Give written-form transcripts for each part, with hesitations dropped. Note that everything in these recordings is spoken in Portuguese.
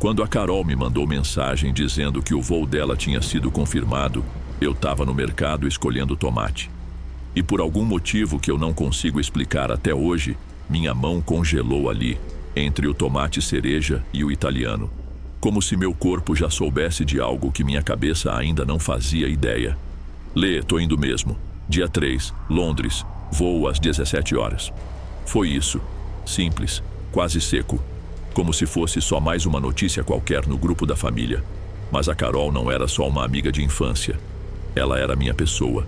Quando a Carol me mandou mensagem dizendo que o voo dela tinha sido confirmado, eu estava no mercado escolhendo tomate. E por algum motivo que eu não consigo explicar até hoje, minha mão congelou ali, entre o tomate cereja e o italiano. Como se meu corpo já soubesse de algo que minha cabeça ainda não fazia ideia. Lê, tô indo mesmo. Dia 3, Londres, voo às 17 horas. Foi isso. Simples, quase seco. Como se fosse só mais uma notícia qualquer no grupo da família. Mas a Carol não era só uma amiga de infância. Ela era minha pessoa.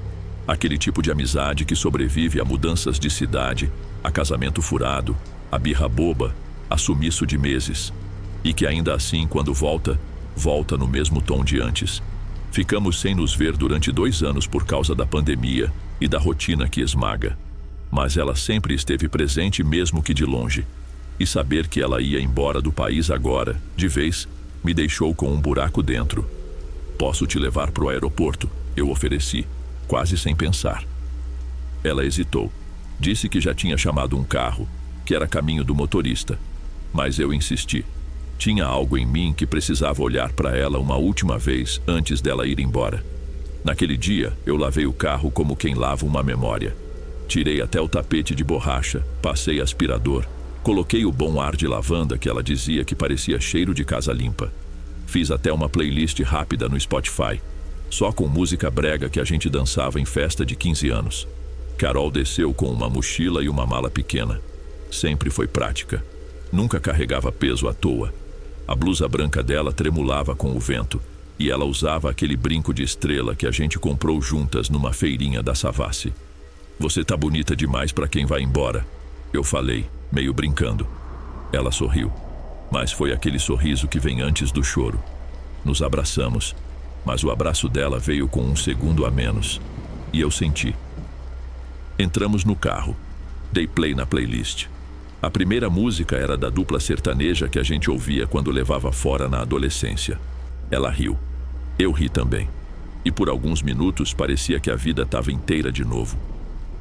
Aquele tipo de amizade que sobrevive a mudanças de cidade, a casamento furado, a birra boba, a sumiço de meses. E que ainda assim, quando volta, volta no mesmo tom de antes. Ficamos sem nos ver durante 2 anos por causa da pandemia e da rotina que esmaga. Mas ela sempre esteve presente mesmo que de longe. E saber que ela ia embora do país agora, de vez, me deixou com um buraco dentro. Posso te levar pro aeroporto? Eu ofereci, quase sem pensar. Ela hesitou. Disse que já tinha chamado um carro, que era caminho do motorista. Mas eu insisti. Tinha algo em mim que precisava olhar para ela uma última vez antes dela ir embora. Naquele dia, eu lavei o carro como quem lava uma memória. Tirei até o tapete de borracha, passei aspirador, coloquei o bom ar de lavanda que ela dizia que parecia cheiro de casa limpa. Fiz até uma playlist rápida no Spotify, só com música brega que a gente dançava em festa de 15 anos. Carol desceu com uma mochila e uma mala pequena. Sempre foi prática. Nunca carregava peso à toa. A blusa branca dela tremulava com o vento e ela usava aquele brinco de estrela que a gente comprou juntas numa feirinha da Savassi. Você tá bonita demais para quem vai embora, eu falei, meio brincando. Ela sorriu, mas foi aquele sorriso que vem antes do choro. Nos abraçamos, mas o abraço dela veio com um segundo a menos. E eu senti. Entramos no carro. Dei play na playlist. A primeira música era da dupla sertaneja que a gente ouvia quando levava fora na adolescência. Ela riu. Eu ri também. E por alguns minutos parecia que a vida estava inteira de novo.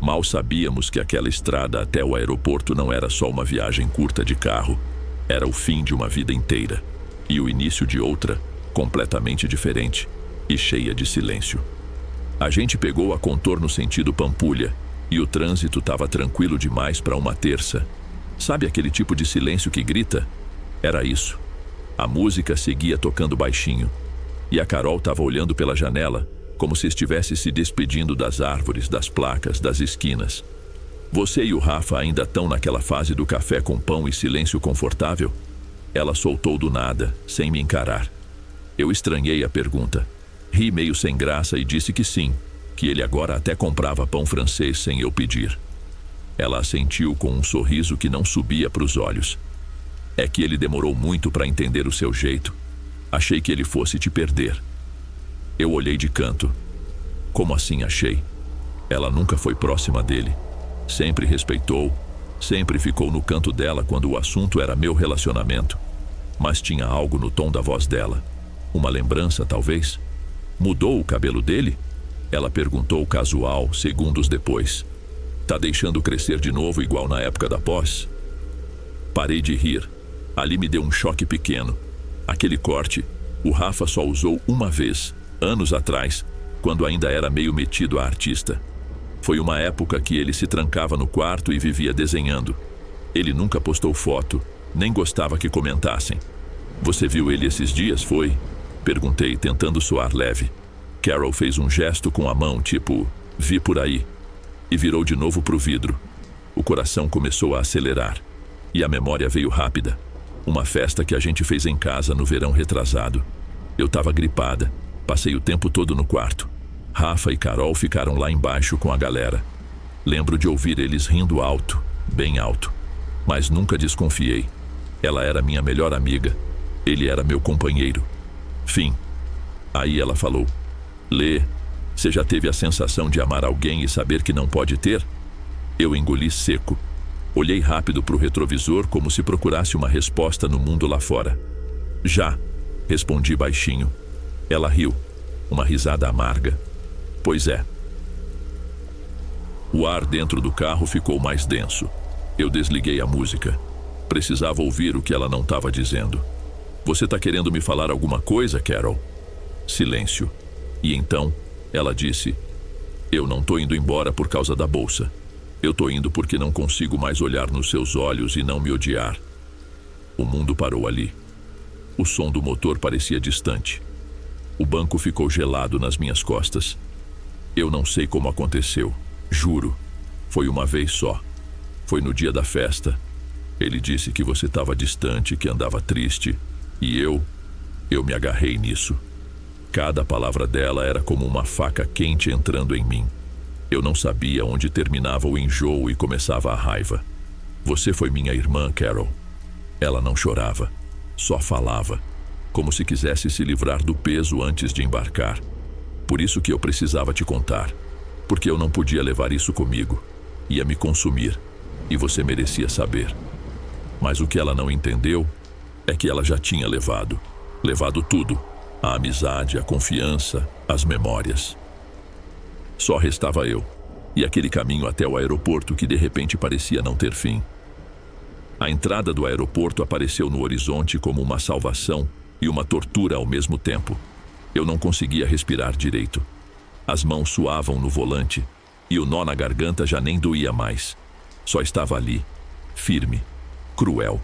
Mal sabíamos que aquela estrada até o aeroporto não era só uma viagem curta de carro. Era o fim de uma vida inteira. E o início de outra, completamente diferente e cheia de silêncio. A gente pegou a contorno sentido Pampulha e o trânsito estava tranquilo demais para uma terça. Sabe aquele tipo de silêncio que grita? Era isso. A música seguia tocando baixinho. E a Carol estava olhando pela janela, como se estivesse se despedindo das árvores, das placas, das esquinas. Você e o Rafa ainda estão naquela fase do café com pão e silêncio confortável? Ela soltou do nada, sem me encarar. Eu estranhei a pergunta. Ri meio sem graça e disse que sim, que ele agora até comprava pão francês sem eu pedir. Ela assentiu com um sorriso que não subia para os olhos. É que ele demorou muito para entender o seu jeito. Achei que ele fosse te perder. Eu olhei de canto. Como assim achei? Ela nunca foi próxima dele. Sempre respeitou, sempre ficou no canto dela quando o assunto era meu relacionamento. Mas tinha algo no tom da voz dela. Uma lembrança, talvez? Mudou o cabelo dele? Ela perguntou casual, segundos depois. Tá deixando crescer de novo igual na época da pós? Parei de rir. Ali me deu um choque pequeno. Aquele corte, o Rafa só usou uma vez, anos atrás, quando ainda era meio metido a artista. Foi uma época que ele se trancava no quarto e vivia desenhando. Ele nunca postou foto, nem gostava que comentassem. Você viu ele esses dias, foi? Perguntei, tentando soar leve. Carol fez um gesto com a mão, tipo, vi por aí. E virou de novo pro vidro. O coração começou a acelerar. E a memória veio rápida. Uma festa que a gente fez em casa no verão retrasado. Eu estava gripada. Passei o tempo todo no quarto. Rafa e Carol ficaram lá embaixo com a galera. Lembro de ouvir eles rindo alto, bem alto. Mas nunca desconfiei. Ela era minha melhor amiga. Ele era meu companheiro. Fim. Aí ela falou: Lê, você já teve a sensação de amar alguém e saber que não pode ter? Eu engoli seco. Olhei rápido para o retrovisor como se procurasse uma resposta no mundo lá fora. Já, respondi baixinho. Ela riu, uma risada amarga. Pois é. O ar dentro do carro ficou mais denso. Eu desliguei a música. Precisava ouvir o que ela não estava dizendo. Você tá querendo me falar alguma coisa, Carol? Silêncio. E então, ela disse: eu não tô indo embora por causa da bolsa. Eu tô indo porque não consigo mais olhar nos seus olhos e não me odiar. O mundo parou ali. O som do motor parecia distante. O banco ficou gelado nas minhas costas. Eu não sei como aconteceu, juro. Foi uma vez só. Foi no dia da festa. Ele disse que você estava distante, que andava triste. E eu me agarrei nisso. Cada palavra dela era como uma faca quente entrando em mim. Eu não sabia onde terminava o enjoo e começava a raiva. Você foi minha irmã, Carol. Ela não chorava, só falava, como se quisesse se livrar do peso antes de embarcar. Por isso que eu precisava te contar, porque eu não podia levar isso comigo. Ia me consumir, e você merecia saber. Mas o que ela não entendeu é que ela já tinha levado tudo. A amizade, a confiança, as memórias. Só restava eu, e aquele caminho até o aeroporto que de repente parecia não ter fim. A entrada do aeroporto apareceu no horizonte como uma salvação e uma tortura ao mesmo tempo. Eu não conseguia respirar direito. As mãos suavam no volante, e o nó na garganta já nem doía mais. Só estava ali, firme, cruel.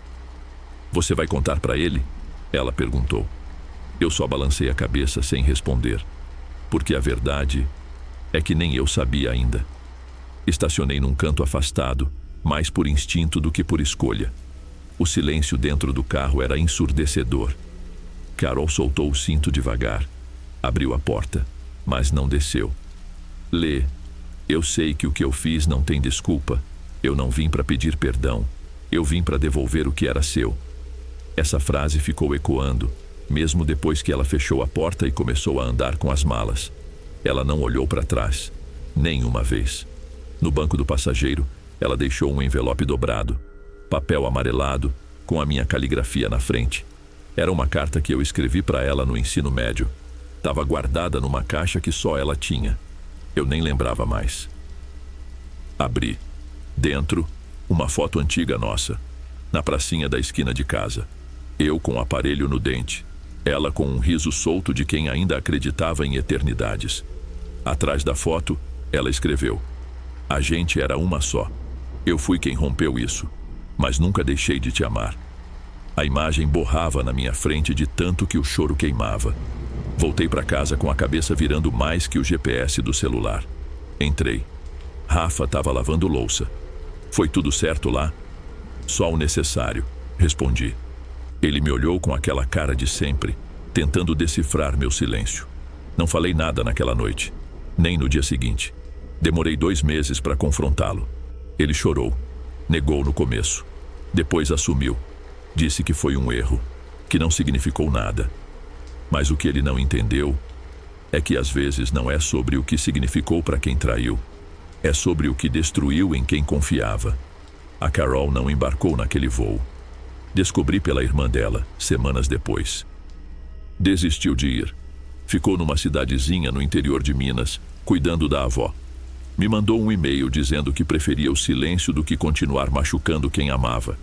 Você vai contar para ele? Ela perguntou. Eu só balancei a cabeça sem responder, porque a verdade é que nem eu sabia ainda. Estacionei num canto afastado, mais por instinto do que por escolha. O silêncio dentro do carro era ensurdecedor. Carol soltou o cinto devagar, abriu a porta, mas não desceu. Lê, eu sei que o que eu fiz não tem desculpa. Eu não vim para pedir perdão. Eu vim para devolver o que era seu. Essa frase ficou ecoando, mesmo depois que ela fechou a porta e começou a andar com as malas. Ela não olhou para trás, nem uma vez. No banco do passageiro, ela deixou um envelope dobrado, papel amarelado, com a minha caligrafia na frente. Era uma carta que eu escrevi para ela no ensino médio. Estava guardada numa caixa que só ela tinha. Eu nem lembrava mais. Abri. Dentro, uma foto antiga nossa, na pracinha da esquina de casa. Eu com o aparelho no dente. Ela com um riso solto de quem ainda acreditava em eternidades. Atrás da foto, ela escreveu: a gente era uma só. Eu fui quem rompeu isso, mas nunca deixei de te amar. A imagem borrava na minha frente de tanto que o choro queimava. Voltei para casa com a cabeça virando mais que o GPS do celular. Entrei. Rafa estava lavando louça. Foi tudo certo lá? Só o necessário, respondi. Ele me olhou com aquela cara de sempre, tentando decifrar meu silêncio. Não falei nada naquela noite, nem no dia seguinte. Demorei 2 meses para confrontá-lo. Ele chorou, negou no começo. Depois assumiu. Disse que foi um erro, que não significou nada. Mas o que ele não entendeu é que às vezes não é sobre o que significou para quem traiu. É sobre o que destruiu em quem confiava. A Carol não embarcou naquele voo. Descobri pela irmã dela, semanas depois. Desistiu de ir. Ficou numa cidadezinha no interior de Minas, cuidando da avó. Me mandou um e-mail dizendo que preferia o silêncio do que continuar machucando quem amava.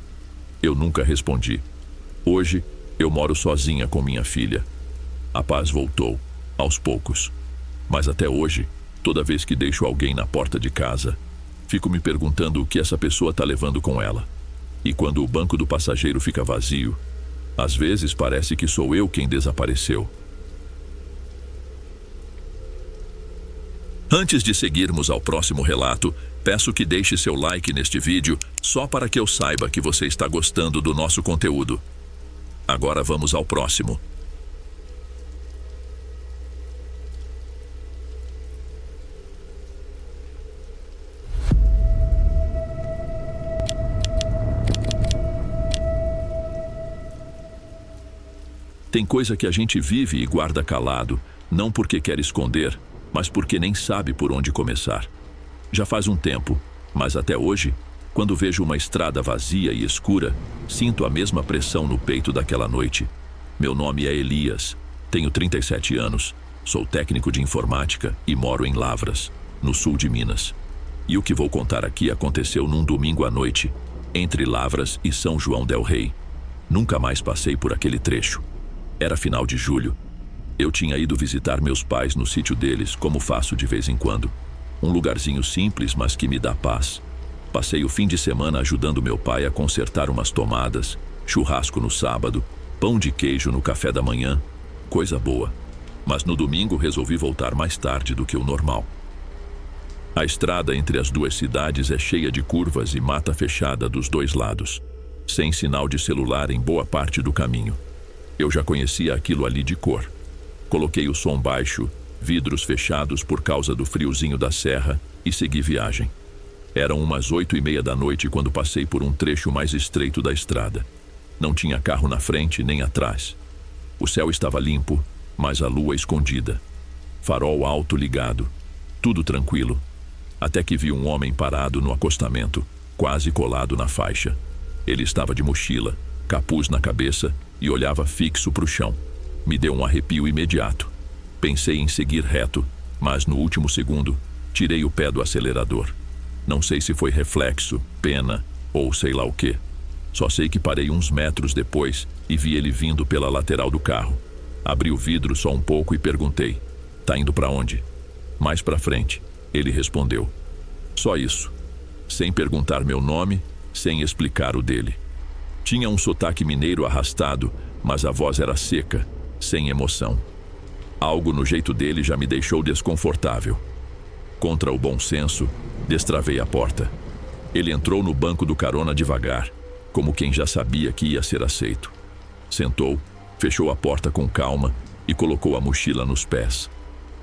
Eu nunca respondi. Hoje, eu moro sozinha com minha filha. A paz voltou, aos poucos. Mas até hoje, toda vez que deixo alguém na porta de casa, fico me perguntando o que essa pessoa está levando com ela. E quando o banco do passageiro fica vazio, às vezes parece que sou eu quem desapareceu. Antes de seguirmos ao próximo relato, peço que deixe seu like neste vídeo, só para que eu saiba que você está gostando do nosso conteúdo. Agora vamos ao próximo. Tem coisa que a gente vive e guarda calado, não porque quer esconder, mas porque nem sabe por onde começar. Já faz um tempo, mas até hoje, quando vejo uma estrada vazia e escura, sinto a mesma pressão no peito daquela noite. Meu nome é Elias, tenho 37 anos, sou técnico de informática e moro em Lavras, no sul de Minas. E o que vou contar aqui aconteceu num domingo à noite, entre Lavras e São João del Rei. Nunca mais passei por aquele trecho. Era final de julho. Eu tinha ido visitar meus pais no sítio deles, como faço de vez em quando. Um lugarzinho simples, mas que me dá paz. Passei o fim de semana ajudando meu pai a consertar umas tomadas, churrasco no sábado, pão de queijo no café da manhã, coisa boa. Mas no domingo resolvi voltar mais tarde do que o normal. A estrada entre as duas cidades é cheia de curvas e mata fechada dos dois lados, sem sinal de celular em boa parte do caminho. Eu já conhecia aquilo ali de cor. Coloquei o som baixo, vidros fechados por causa do friozinho da serra e segui viagem. Eram umas 8:30 da noite quando passei por um trecho mais estreito da estrada. Não tinha carro na frente nem atrás. O céu estava limpo, mas a lua escondida. Farol alto ligado. Tudo tranquilo. Até que vi um homem parado no acostamento, quase colado na faixa. Ele estava de mochila, capuz na cabeça e olhava fixo para o chão. Me deu um arrepio imediato. Pensei em seguir reto, mas no último segundo, tirei o pé do acelerador. Não sei se foi reflexo, pena ou sei lá o quê. Só sei que parei uns metros depois e vi ele vindo pela lateral do carro. Abri o vidro só um pouco e perguntei: "Tá indo para onde?" "Mais para frente", ele respondeu. Só isso. Sem perguntar meu nome, sem explicar o dele. Tinha um sotaque mineiro arrastado, mas a voz era seca, sem emoção. Algo no jeito dele já me deixou desconfortável. Contra o bom senso, destravei a porta. Ele entrou no banco do carona devagar, como quem já sabia que ia ser aceito. Sentou, fechou a porta com calma e colocou a mochila nos pés.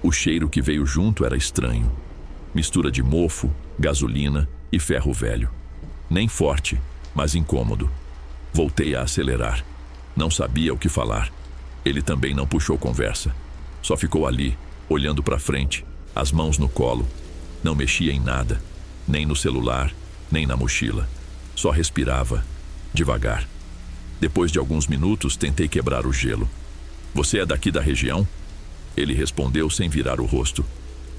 O cheiro que veio junto era estranho. Mistura de mofo, gasolina e ferro velho. Nem forte, mas incômodo. Voltei a acelerar. Não sabia o que falar. Ele também não puxou conversa. Só ficou ali, olhando para frente, as mãos no colo. Não mexia em nada, nem no celular, nem na mochila. Só respirava, devagar. Depois de alguns minutos, tentei quebrar o gelo. "Você é daqui da região?" Ele respondeu sem virar o rosto.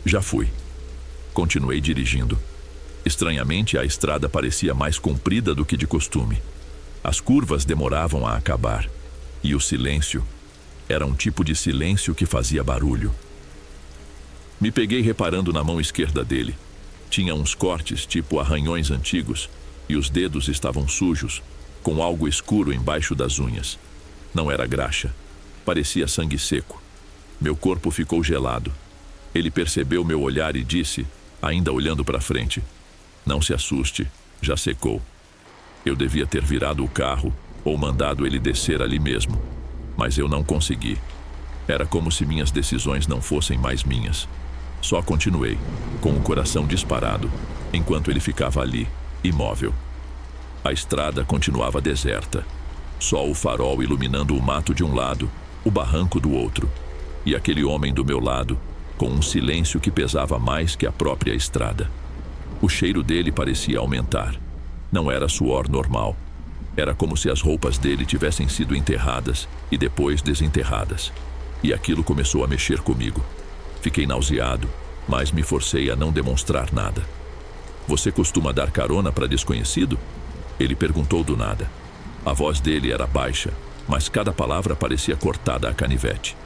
"Já fui." Continuei dirigindo. Estranhamente, a estrada parecia mais comprida do que de costume. As curvas demoravam a acabar. E o silêncio era um tipo de silêncio que fazia barulho. Me peguei reparando na mão esquerda dele. Tinha uns cortes tipo arranhões antigos e os dedos estavam sujos, com algo escuro embaixo das unhas. Não era graxa. Parecia sangue seco. Meu corpo ficou gelado. Ele percebeu meu olhar e disse, ainda olhando para frente: "Não se assuste, já secou." Eu devia ter virado o carro ou mandado ele descer ali mesmo, mas eu não consegui. Era como se minhas decisões não fossem mais minhas. Só continuei, com o coração disparado, enquanto ele ficava ali, imóvel. A estrada continuava deserta. Só o farol iluminando o mato de um lado, o barranco do outro, e aquele homem do meu lado, com um silêncio que pesava mais que a própria estrada. O cheiro dele parecia aumentar. Não era suor normal. Era como se as roupas dele tivessem sido enterradas e depois desenterradas. E aquilo começou a mexer comigo. Fiquei nauseado, mas me forcei a não demonstrar nada. "Você costuma dar carona para desconhecido?" Ele perguntou do nada. A voz dele era baixa, mas cada palavra parecia cortada a canivete.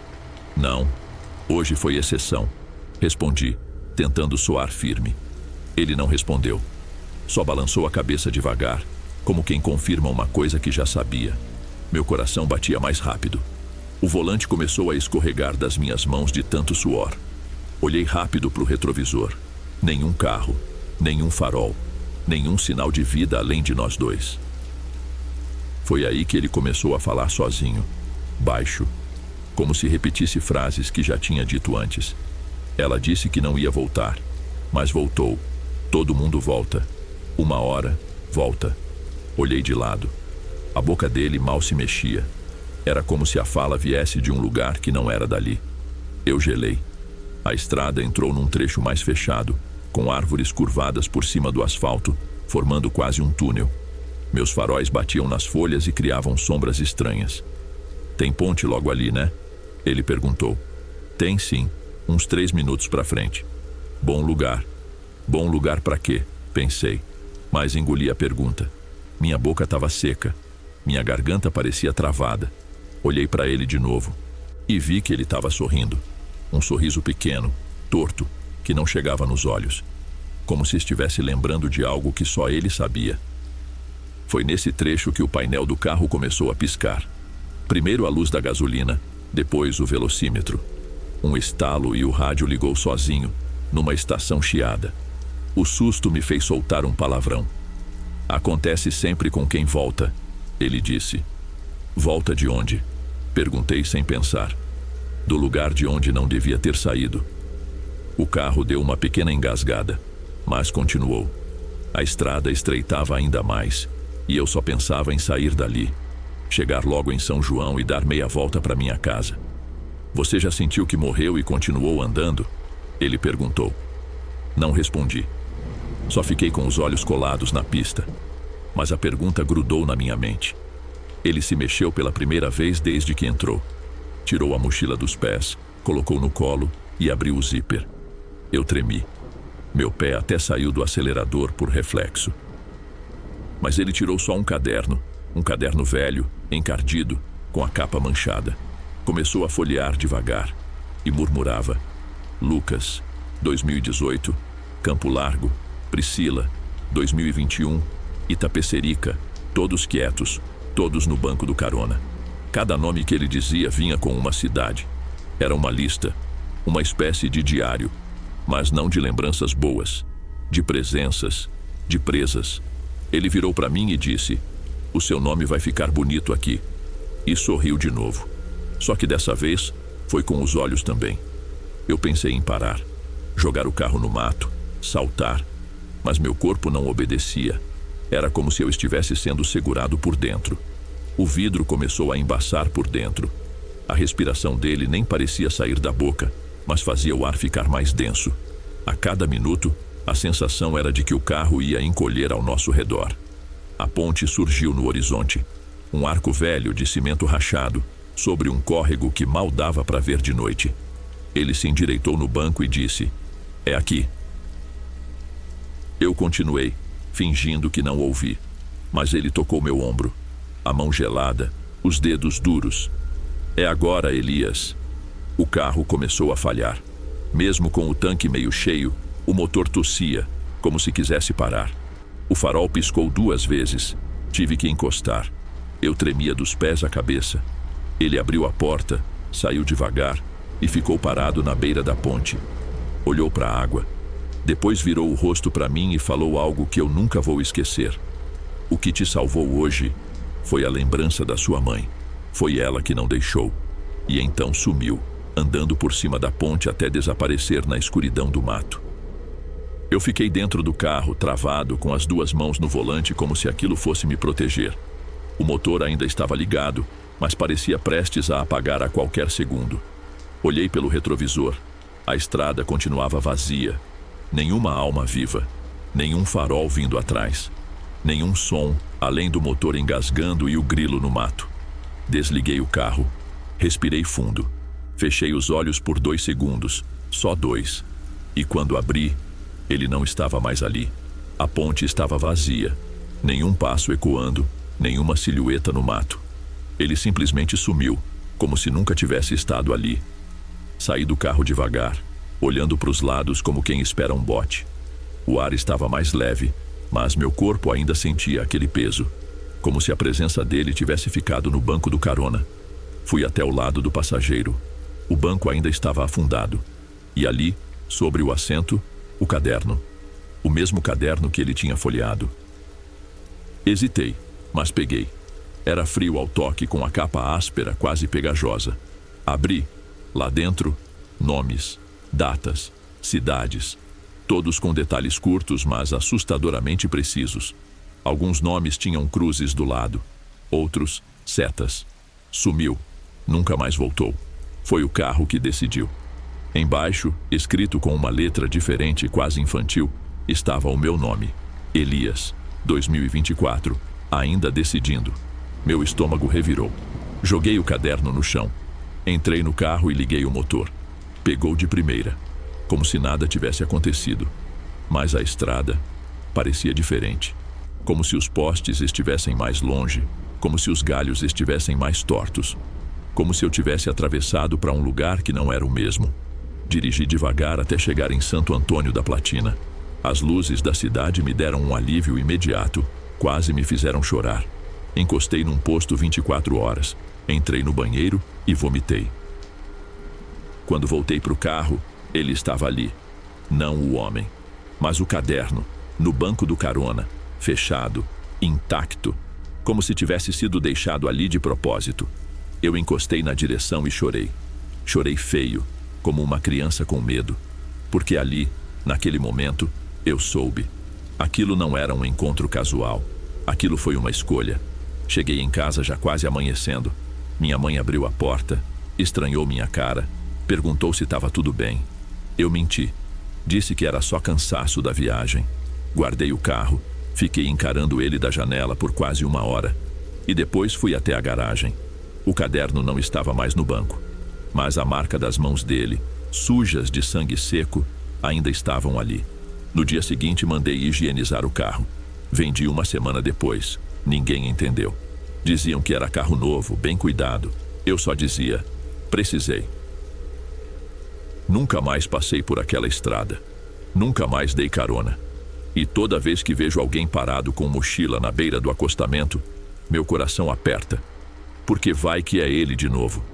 "Não, hoje foi exceção", respondi, tentando soar firme. Ele não respondeu. Só balançou a cabeça devagar, como quem confirma uma coisa que já sabia. Meu coração batia mais rápido. O volante começou a escorregar das minhas mãos de tanto suor. Olhei rápido para o retrovisor. Nenhum carro, nenhum farol, nenhum sinal de vida além de nós dois. Foi aí que ele começou a falar sozinho, baixo, como se repetisse frases que já tinha dito antes. Ela disse que não ia voltar, mas voltou. Todo mundo volta. Uma hora, volta. Olhei de lado. A boca dele mal se mexia. Era como se a fala viesse de um lugar que não era dali. Eu gelei. A estrada entrou num trecho mais fechado, com árvores curvadas por cima do asfalto, formando quase um túnel. Meus faróis batiam nas folhas e criavam sombras estranhas. "Tem ponte logo ali, né?" Ele perguntou. "Tem sim, uns 3 minutos para frente." "Bom lugar." "Bom lugar para quê?" pensei, mas engoli a pergunta. Minha boca estava seca. Minha garganta parecia travada. Olhei para ele de novo e vi que ele estava sorrindo. Um sorriso pequeno, torto, que não chegava nos olhos, como se estivesse lembrando de algo que só ele sabia. Foi nesse trecho que o painel do carro começou a piscar. Primeiro a luz da gasolina, depois o velocímetro. Um estalo e o rádio ligou sozinho, numa estação chiada. O susto me fez soltar um palavrão. Acontece sempre com quem volta, ele disse. Volta de onde? Perguntei sem pensar. Do lugar de onde não devia ter saído. O carro deu uma pequena engasgada, mas continuou. A estrada estreitava ainda mais, e eu só pensava em sair dali, chegar logo em São João e dar meia volta para minha casa. Você já sentiu que morreu e continuou andando? Ele perguntou. Não respondi. Só fiquei com os olhos colados na pista, mas a pergunta grudou na minha mente. Ele se mexeu pela primeira vez desde que entrou. Tirou a mochila dos pés, colocou no colo e abriu o zíper. Eu tremi. Meu pé até saiu do acelerador por reflexo. Mas ele tirou só um caderno velho, encardido, com a capa manchada. Começou a folhear devagar e murmurava: Lucas, 2018, Campo Largo, Priscila, 2021, Itapecerica, todos quietos, todos no banco do carona. Cada nome que ele dizia vinha com uma cidade. Era uma lista, uma espécie de diário, mas não de lembranças boas, de presenças, de presas. Ele virou para mim e disse: o seu nome vai ficar bonito aqui. E sorriu de novo. Só que dessa vez foi com os olhos também. Eu pensei em parar, jogar o carro no mato, saltar, mas meu corpo não obedecia. Era como se eu estivesse sendo segurado por dentro. O vidro começou a embaçar por dentro. A respiração dele nem parecia sair da boca, mas fazia o ar ficar mais denso. A cada minuto, a sensação era de que o carro ia encolher ao nosso redor. A ponte surgiu no horizonte. Um arco velho de cimento rachado, sobre um córrego que mal dava para ver de noite. Ele se endireitou no banco e disse: é aqui. Eu continuei, fingindo que não ouvi, mas ele tocou meu ombro. A mão gelada, os dedos duros. É agora, Elias. O carro começou a falhar. Mesmo com o tanque meio cheio, o motor tossia, como se quisesse parar. O farol piscou 2 vezes. Tive que encostar. Eu tremia dos pés à cabeça. Ele abriu a porta, saiu devagar e ficou parado na beira da ponte. Olhou para a água. Depois virou o rosto para mim e falou algo que eu nunca vou esquecer. O que te salvou hoje foi a lembrança da sua mãe. Foi ela que não deixou. E então sumiu, andando por cima da ponte até desaparecer na escuridão do mato. Eu fiquei dentro do carro, travado, com as 2 mãos no volante como se aquilo fosse me proteger. O motor ainda estava ligado, mas parecia prestes a apagar a qualquer segundo. Olhei pelo retrovisor. A estrada continuava vazia. Nenhuma alma viva. Nenhum farol vindo atrás. Nenhum som, além do motor engasgando e o grilo no mato. Desliguei o carro. Respirei fundo. Fechei os olhos por 2 segundos. Só 2. E quando abri, ele não estava mais ali. A ponte estava vazia. Nenhum passo ecoando, nenhuma silhueta no mato. Ele simplesmente sumiu, como se nunca tivesse estado ali. Saí do carro devagar, olhando para os lados como quem espera um bote. O ar estava mais leve, mas meu corpo ainda sentia aquele peso, como se a presença dele tivesse ficado no banco do carona. Fui até o lado do passageiro. O banco ainda estava afundado. E ali, sobre o assento, o caderno. O mesmo caderno que ele tinha folheado. Hesitei, mas peguei. Era frio ao toque, com a capa áspera, quase pegajosa. Abri. Lá dentro, nomes, datas, cidades. Todos com detalhes curtos, mas assustadoramente precisos. Alguns nomes tinham cruzes do lado. Outros, setas. Sumiu. Nunca mais voltou. Foi o carro que decidiu. Embaixo, escrito com uma letra diferente, quase infantil, estava o meu nome. Elias, 2024, ainda decidindo. Meu estômago revirou. Joguei o caderno no chão. Entrei no carro e liguei o motor. Pegou de primeira, como se nada tivesse acontecido. Mas a estrada parecia diferente. Como se os postes estivessem mais longe, como se os galhos estivessem mais tortos. como se eu tivesse atravessado para um lugar que não era o mesmo. Dirigi devagar até chegar em Santo Antônio da Platina. As luzes da cidade me deram um alívio imediato, quase me fizeram chorar. Encostei num posto 24 horas, entrei no banheiro e vomitei. Quando voltei para o carro, ele estava ali. Não o homem, mas o caderno, no banco do carona, fechado, intacto, como se tivesse sido deixado ali de propósito. Eu encostei na direção e chorei. Chorei feio, como uma criança com medo, porque ali, naquele momento, eu soube. Aquilo não era um encontro casual. Aquilo foi uma escolha. Cheguei em casa já quase amanhecendo. Minha mãe abriu a porta, estranhou minha cara, perguntou se estava tudo bem. Eu menti. Disse que era só cansaço da viagem. Guardei o carro, fiquei encarando ele da janela por quase 1 hora. E depois fui até a garagem. O caderno não estava mais no banco, mas a marca das mãos dele, sujas de sangue seco, ainda estavam ali. No dia seguinte, mandei higienizar o carro. Vendi 1 semana depois. Ninguém entendeu. Diziam que era carro novo, bem cuidado. Eu só dizia: precisei. Nunca mais passei por aquela estrada. Nunca mais dei carona. E toda vez que vejo alguém parado com mochila na beira do acostamento, meu coração aperta, porque vai que é ele de novo.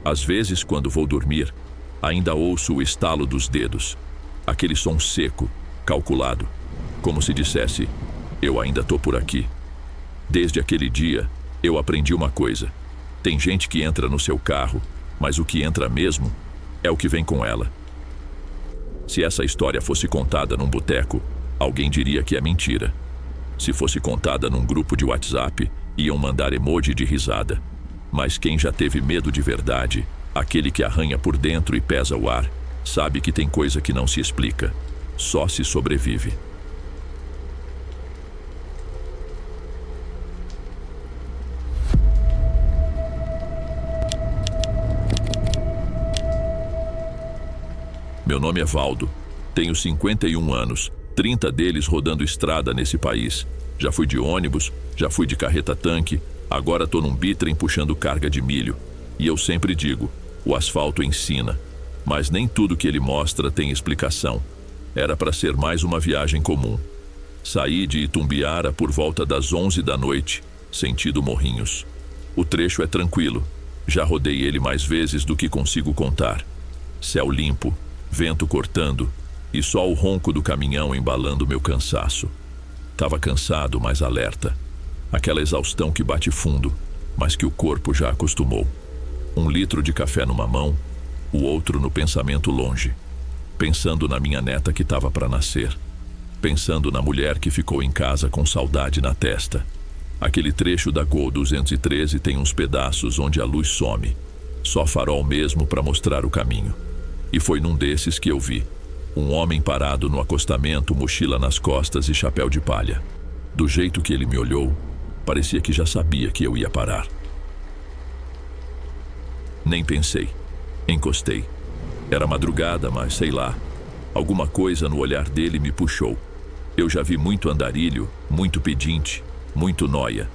Às vezes, quando vou dormir, ainda ouço o estalo dos dedos, aquele som seco, calculado, como se dissesse: eu ainda tô por aqui. Desde aquele dia, eu aprendi uma coisa: tem gente que entra no seu carro, mas o que entra mesmo é o que vem com ela. Se essa história fosse contada num boteco, alguém diria que é mentira. Se fosse contada num grupo de WhatsApp, iam mandar emoji de risada. Mas quem já teve medo de verdade, aquele que arranha por dentro e pesa o ar, sabe que tem coisa que não se explica. Só se sobrevive. Meu nome é Valdo. Tenho 51 anos, 30 deles rodando estrada nesse país. Já fui de ônibus, já fui de carreta-tanque, agora tô num bitrem puxando carga de milho. E eu sempre digo, o asfalto ensina, mas nem tudo que ele mostra tem explicação. Era para ser mais uma viagem comum. Saí de Itumbiara por volta das 11 da noite, sentido Morrinhos. O trecho é tranquilo, já rodei ele mais vezes do que consigo contar. Céu limpo, vento cortando e só o ronco do caminhão embalando meu cansaço. Tava cansado, mas alerta. Aquela exaustão que bate fundo, mas que o corpo já acostumou. 1 litro de café numa mão, o outro no pensamento longe. Pensando na minha neta que estava para nascer. Pensando na mulher que ficou em casa com saudade na testa. Aquele trecho da Gol 213 tem uns pedaços onde a luz some. Só farol mesmo para mostrar o caminho. E foi num desses que eu vi um homem parado no acostamento, mochila nas costas e chapéu de palha. Do jeito que ele me olhou, parecia que já sabia que eu ia parar. Nem pensei. Encostei. Era madrugada, mas sei lá. Alguma coisa no olhar dele me puxou. Eu já vi muito andarilho, muito pedinte, muito nóia.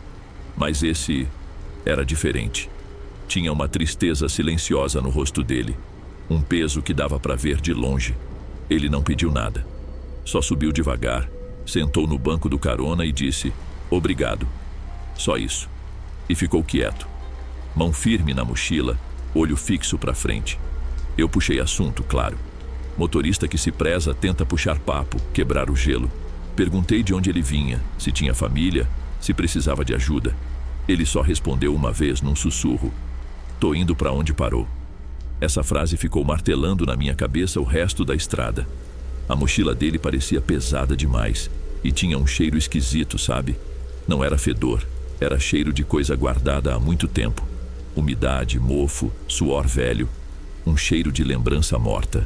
Mas esse era diferente. Tinha uma tristeza silenciosa no rosto dele. Um peso que dava para ver de longe. Ele não pediu nada. Só subiu devagar, sentou no banco do carona e disse: obrigado. Só isso. E ficou quieto. Mão firme na mochila, olho fixo para frente. Eu puxei assunto, claro. Motorista que se preza tenta puxar papo, quebrar o gelo. Perguntei de onde ele vinha, se tinha família, se precisava de ajuda. Ele só respondeu uma vez num sussurro: tô indo para onde parou. Essa frase ficou martelando na minha cabeça o resto da estrada. A mochila dele parecia pesada demais e tinha um cheiro esquisito, sabe? Não era fedor, era cheiro de coisa guardada há muito tempo. Umidade, mofo, suor velho, um cheiro de lembrança morta.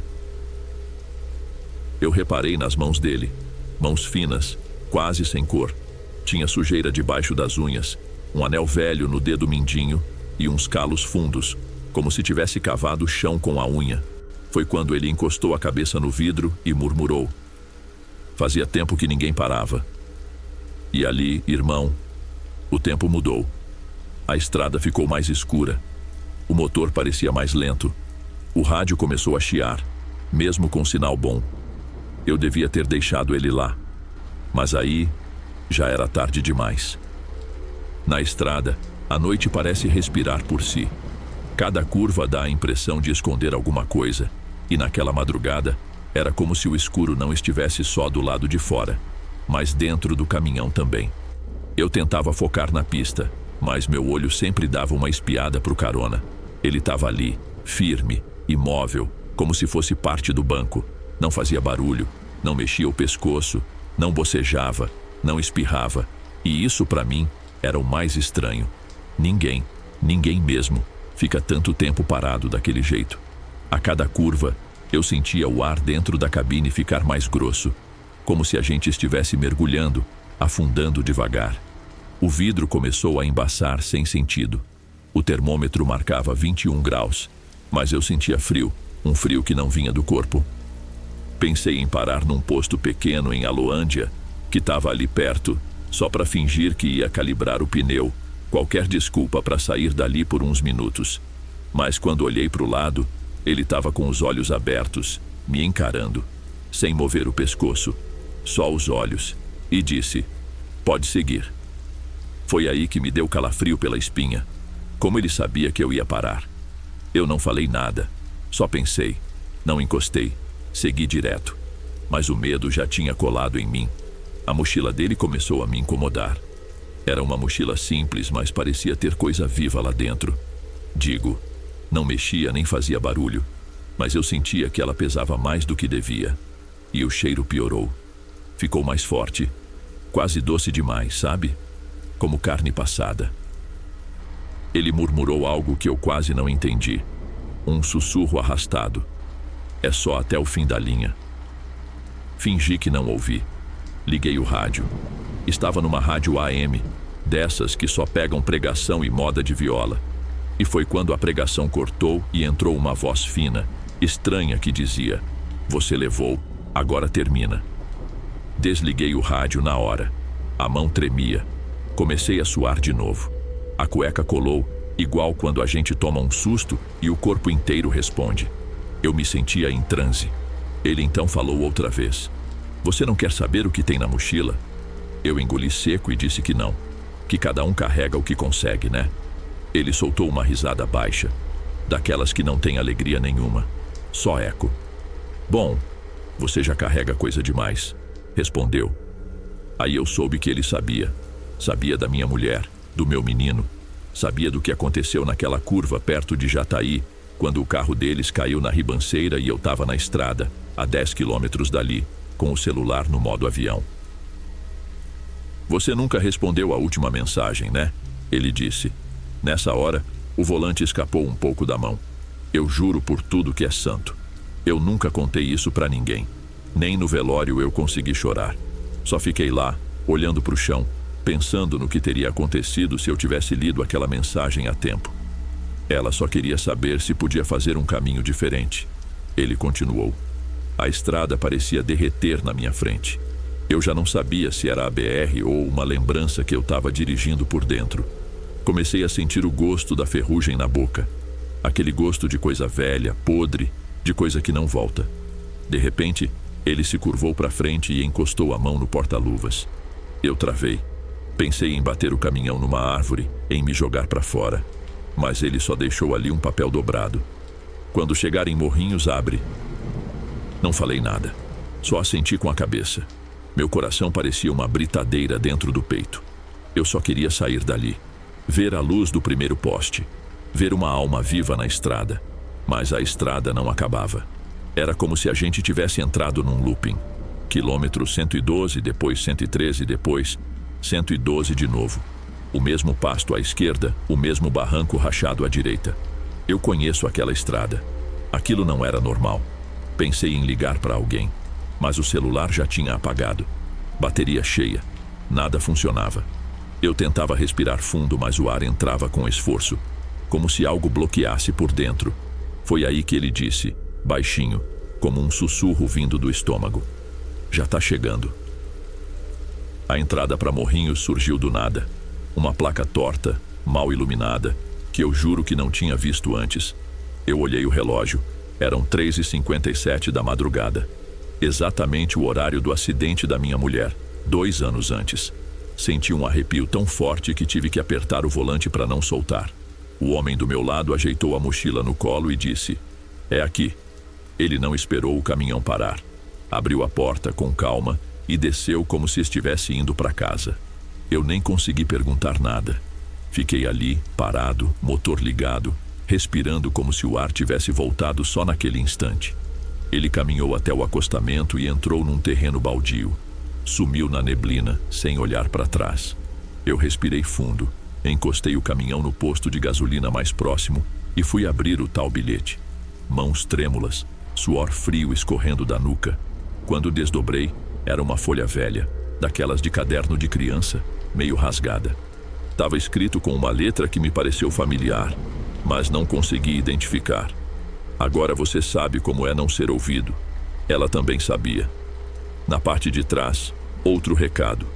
Eu reparei nas mãos dele, mãos finas, quase sem cor. Tinha sujeira debaixo das unhas, um anel velho no dedo mindinho e uns calos fundos, como se tivesse cavado o chão com a unha. Foi quando ele encostou a cabeça no vidro e murmurou. Fazia tempo que ninguém parava. E ali, irmão, o tempo mudou. A estrada ficou mais escura. O motor parecia mais lento. O rádio começou a chiar, mesmo com sinal bom. Eu devia ter deixado ele lá. Mas aí, já era tarde demais. Na estrada, a noite parece respirar por si. Cada curva dá a impressão de esconder alguma coisa. E naquela madrugada, era como se o escuro não estivesse só do lado de fora, mas dentro do caminhão também. Eu tentava focar na pista, mas meu olho sempre dava uma espiada pro carona. Ele estava ali, firme, imóvel, como se fosse parte do banco. Não fazia barulho, não mexia o pescoço, não bocejava, não espirrava. E isso para mim era o mais estranho. Ninguém mesmo, fica tanto tempo parado daquele jeito. A cada curva, eu sentia o ar dentro da cabine ficar mais grosso, como se a gente estivesse mergulhando, afundando devagar. O vidro começou a embaçar sem sentido. O termômetro marcava 21 graus, mas eu sentia frio, um frio que não vinha do corpo. Pensei em parar num posto pequeno em Aloândia, que estava ali perto, só para fingir que ia calibrar o pneu, qualquer desculpa para sair dali por uns minutos. Mas quando olhei para o lado, ele estava com os olhos abertos, me encarando, sem mover o pescoço, só os olhos, e disse: "Pode seguir." Foi aí que me deu calafrio pela espinha. Como ele sabia que eu ia parar? Eu não falei nada, só pensei, não encostei, segui direto. Mas o medo já tinha colado em mim. A mochila dele começou a me incomodar. Era uma mochila simples, mas parecia ter coisa viva lá dentro. Digo, não mexia nem fazia barulho, mas eu sentia que ela pesava mais do que devia. E o cheiro piorou. Ficou mais forte, quase doce demais, sabe? Como carne passada. Ele murmurou algo que eu quase não entendi. Um sussurro arrastado. "É só até o fim da linha." Fingi que não ouvi. Liguei o rádio. Estava numa rádio AM, dessas que só pegam pregação e moda de viola. E foi quando a pregação cortou e entrou uma voz fina, estranha, que dizia: "Você levou, agora termina." Desliguei o rádio na hora. A mão tremia. Comecei a suar de novo. A cueca colou, igual quando a gente toma um susto e o corpo inteiro responde. Eu me sentia em transe. Ele então falou outra vez: "Você não quer saber o que tem na mochila?" Eu engoli seco e disse que não, que cada um carrega o que consegue, né? Ele soltou uma risada baixa, daquelas que não tem alegria nenhuma, só eco. "Bom, você já carrega coisa demais", respondeu. Aí eu soube que ele sabia da minha mulher, do meu menino, sabia do que aconteceu naquela curva perto de Jataí, quando o carro deles caiu na ribanceira e eu estava na estrada, a 10 quilômetros dali, com o celular no modo avião. "Você nunca respondeu a última mensagem, né?" ele disse. Nessa hora, o volante escapou um pouco da mão. Eu juro por tudo que é santo. Eu nunca contei isso pra ninguém. Nem no velório eu consegui chorar. Só fiquei lá, olhando pro chão, pensando no que teria acontecido se eu tivesse lido aquela mensagem a tempo. Ela só queria saber se podia fazer um caminho diferente. Ele continuou. A estrada parecia derreter na minha frente. Eu já não sabia se era a BR ou uma lembrança que eu estava dirigindo por dentro. Comecei a sentir o gosto da ferrugem na boca. Aquele gosto de coisa velha, podre, de coisa que não volta. De repente, ele se curvou para frente e encostou a mão no porta-luvas. Eu travei. Pensei em bater o caminhão numa árvore, em me jogar para fora. Mas ele só deixou ali um papel dobrado. "Quando chegar em Morrinhos, abre." Não falei nada. Só assenti com a cabeça. Meu coração parecia uma britadeira dentro do peito. Eu só queria sair dali. Ver a luz do primeiro poste. Ver uma alma viva na estrada. Mas a estrada não acabava. Era como se a gente tivesse entrado num looping. Quilômetro 112, depois 113, depois 112 de novo. O mesmo pasto à esquerda, o mesmo barranco rachado à direita. Eu conheço aquela estrada. Aquilo não era normal. Pensei em ligar para alguém, mas o celular já tinha apagado. Bateria cheia. Nada funcionava. Eu tentava respirar fundo, mas o ar entrava com esforço, como se algo bloqueasse por dentro. Foi aí que ele disse, baixinho, como um sussurro vindo do estômago: "Já tá chegando." A entrada para Morrinhos surgiu do nada. Uma placa torta, mal iluminada, que eu juro que não tinha visto antes. Eu olhei o relógio. Eram 3h57 da madrugada. Exatamente o horário do acidente da minha mulher, 2 anos antes. Senti um arrepio tão forte que tive que apertar o volante para não soltar. O homem do meu lado ajeitou a mochila no colo e disse: "É aqui." Ele não esperou o caminhão parar. Abriu a porta com calma e desceu como se estivesse indo para casa. Eu nem consegui perguntar nada. Fiquei ali, parado, motor ligado, respirando como se o ar tivesse voltado só naquele instante. Ele caminhou até o acostamento e entrou num terreno baldio. Sumiu na neblina, sem olhar para trás. Eu respirei fundo, encostei o caminhão no posto de gasolina mais próximo e fui abrir o tal bilhete. Mãos trêmulas, suor frio escorrendo da nuca. Quando desdobrei, era uma folha velha, daquelas de caderno de criança, meio rasgada. Estava escrito com uma letra que me pareceu familiar, mas não consegui identificar. Agora você sabe como é não ser ouvido. Ela também sabia. Na parte de trás, outro recado.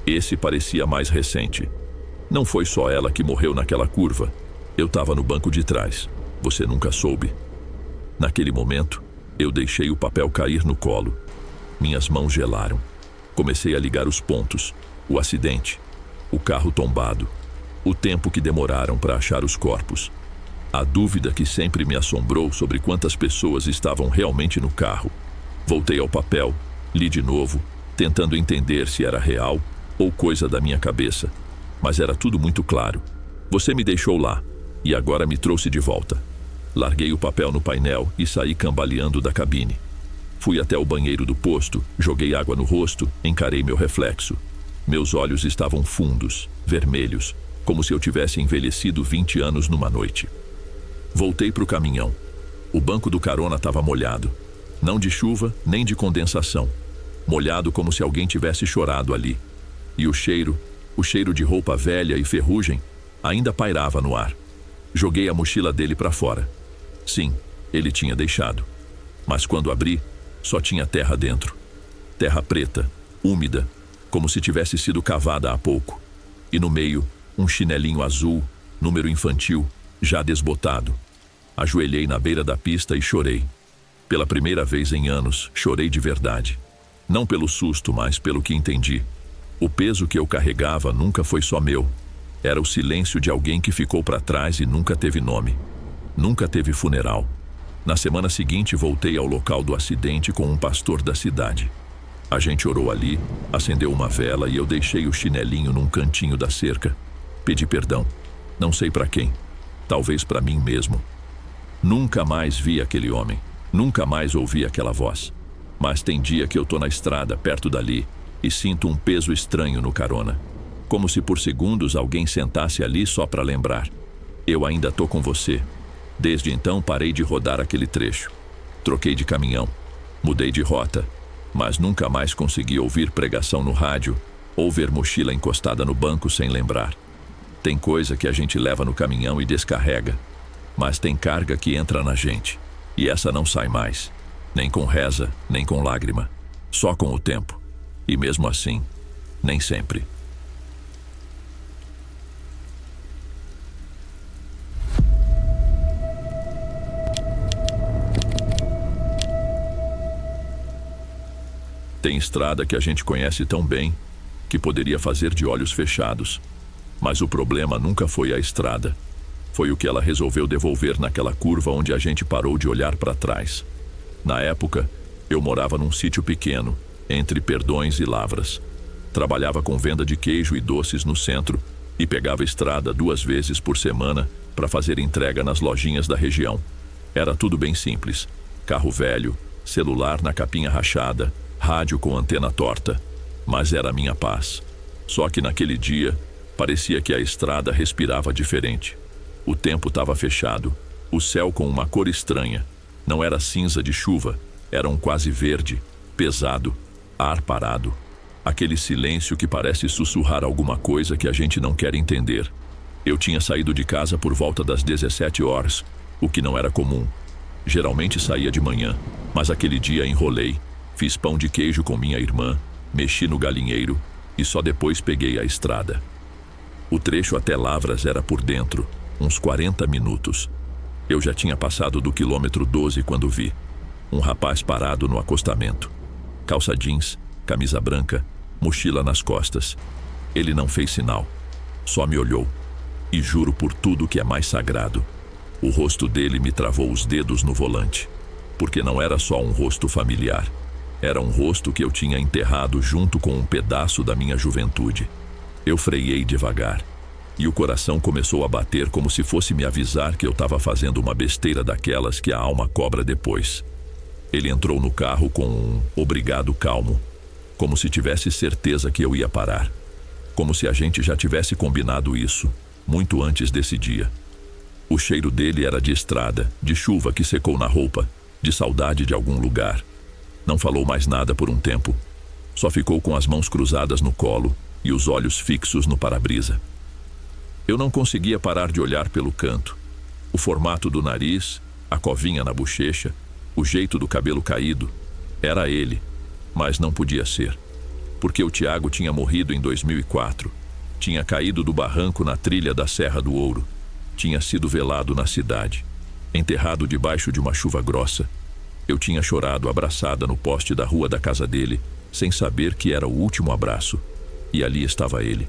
Esse parecia mais recente. Não foi só ela que morreu naquela curva. Eu estava no banco de trás. Você nunca soube. Naquele momento, eu deixei o papel cair no colo. Minhas mãos gelaram. Comecei a ligar os pontos. O acidente. O carro tombado. O tempo que demoraram para achar os corpos. A dúvida que sempre me assombrou sobre quantas pessoas estavam realmente no carro. Voltei ao papel, li de novo, tentando entender se era real ou coisa da minha cabeça. Mas era tudo muito claro. Você me deixou lá e agora me trouxe de volta. Larguei o papel no painel e saí cambaleando da cabine. Fui até o banheiro do posto, joguei água no rosto, encarei meu reflexo. Meus olhos estavam fundos, vermelhos, como se eu tivesse envelhecido 20 anos numa noite. Voltei para o caminhão. O banco do carona estava molhado. Não de chuva, nem de condensação. Molhado como se alguém tivesse chorado ali. E o cheiro de roupa velha e ferrugem, ainda pairava no ar. Joguei a mochila dele para fora. Sim, ele tinha deixado. Mas quando abri, só tinha terra dentro. Terra preta, úmida, como se tivesse sido cavada há pouco. E no meio, um chinelinho azul, número infantil, já desbotado. Ajoelhei na beira da pista e chorei. Pela primeira vez em anos, chorei de verdade. Não pelo susto, mas pelo que entendi. O peso que eu carregava nunca foi só meu. Era o silêncio de alguém que ficou para trás e nunca teve nome. Nunca teve funeral. Na semana seguinte, voltei ao local do acidente com um pastor da cidade. A gente orou ali, acendeu uma vela e eu deixei o chinelinho num cantinho da cerca. Pedi perdão. Não sei para quem. Talvez para mim mesmo. Nunca mais vi aquele homem. Nunca mais ouvi aquela voz. Mas tem dia que eu tô na estrada, perto dali, e sinto um peso estranho no carona. Como se por segundos alguém sentasse ali só para lembrar. Eu ainda tô com você. Desde então parei de rodar aquele trecho. Troquei de caminhão. Mudei de rota. Mas nunca mais consegui ouvir pregação no rádio ou ver mochila encostada no banco sem lembrar. Tem coisa que a gente leva no caminhão e descarrega. Mas tem carga que entra na gente. E essa não sai mais. Nem com reza, nem com lágrima. Só com o tempo. E mesmo assim, nem sempre. Tem estrada que a gente conhece tão bem que poderia fazer de olhos fechados. Mas o problema nunca foi a estrada. Foi o que ela resolveu devolver naquela curva onde a gente parou de olhar para trás. Na época, eu morava num sítio pequeno, entre Perdões e Lavras. Trabalhava com venda de queijo e doces no centro e pegava estrada 2 vezes por semana para fazer entrega nas lojinhas da região. Era tudo bem simples. Carro velho, celular na capinha rachada, rádio com antena torta. Mas era a minha paz. Só que naquele dia, parecia que a estrada respirava diferente. O tempo estava fechado, o céu com uma cor estranha. Não era cinza de chuva, era um quase verde, pesado, ar parado. Aquele silêncio que parece sussurrar alguma coisa que a gente não quer entender. Eu tinha saído de casa por volta das 17 horas, o que não era comum. Geralmente saía de manhã, mas aquele dia enrolei, fiz pão de queijo com minha irmã, mexi no galinheiro e só depois peguei a estrada. O trecho até Lavras era por dentro, Uns 40 minutos. Eu já tinha passado do quilômetro 12 quando vi um rapaz parado no acostamento. Calça jeans, camisa branca, mochila nas costas. Ele não fez sinal. Só me olhou. E juro por tudo que é mais sagrado, o rosto dele me travou os dedos no volante. Porque não era só um rosto familiar. Era um rosto que eu tinha enterrado junto com um pedaço da minha juventude. Eu freiei devagar. E o coração começou a bater como se fosse me avisar que eu estava fazendo uma besteira daquelas que a alma cobra depois. Ele entrou no carro com um obrigado calmo, como se tivesse certeza que eu ia parar. Como se a gente já tivesse combinado isso, muito antes desse dia. O cheiro dele era de estrada, de chuva que secou na roupa, de saudade de algum lugar. Não falou mais nada por um tempo. Só ficou com as mãos cruzadas no colo e os olhos fixos no para-brisa. Eu não conseguia parar de olhar pelo canto. O formato do nariz, a covinha na bochecha, o jeito do cabelo caído. Era ele, mas não podia ser. Porque o Tiago tinha morrido em 2004. Tinha caído do barranco na trilha da Serra do Ouro. Tinha sido velado na cidade, enterrado debaixo de uma chuva grossa. Eu tinha chorado abraçada no poste da rua da casa dele, sem saber que era o último abraço. E ali estava ele,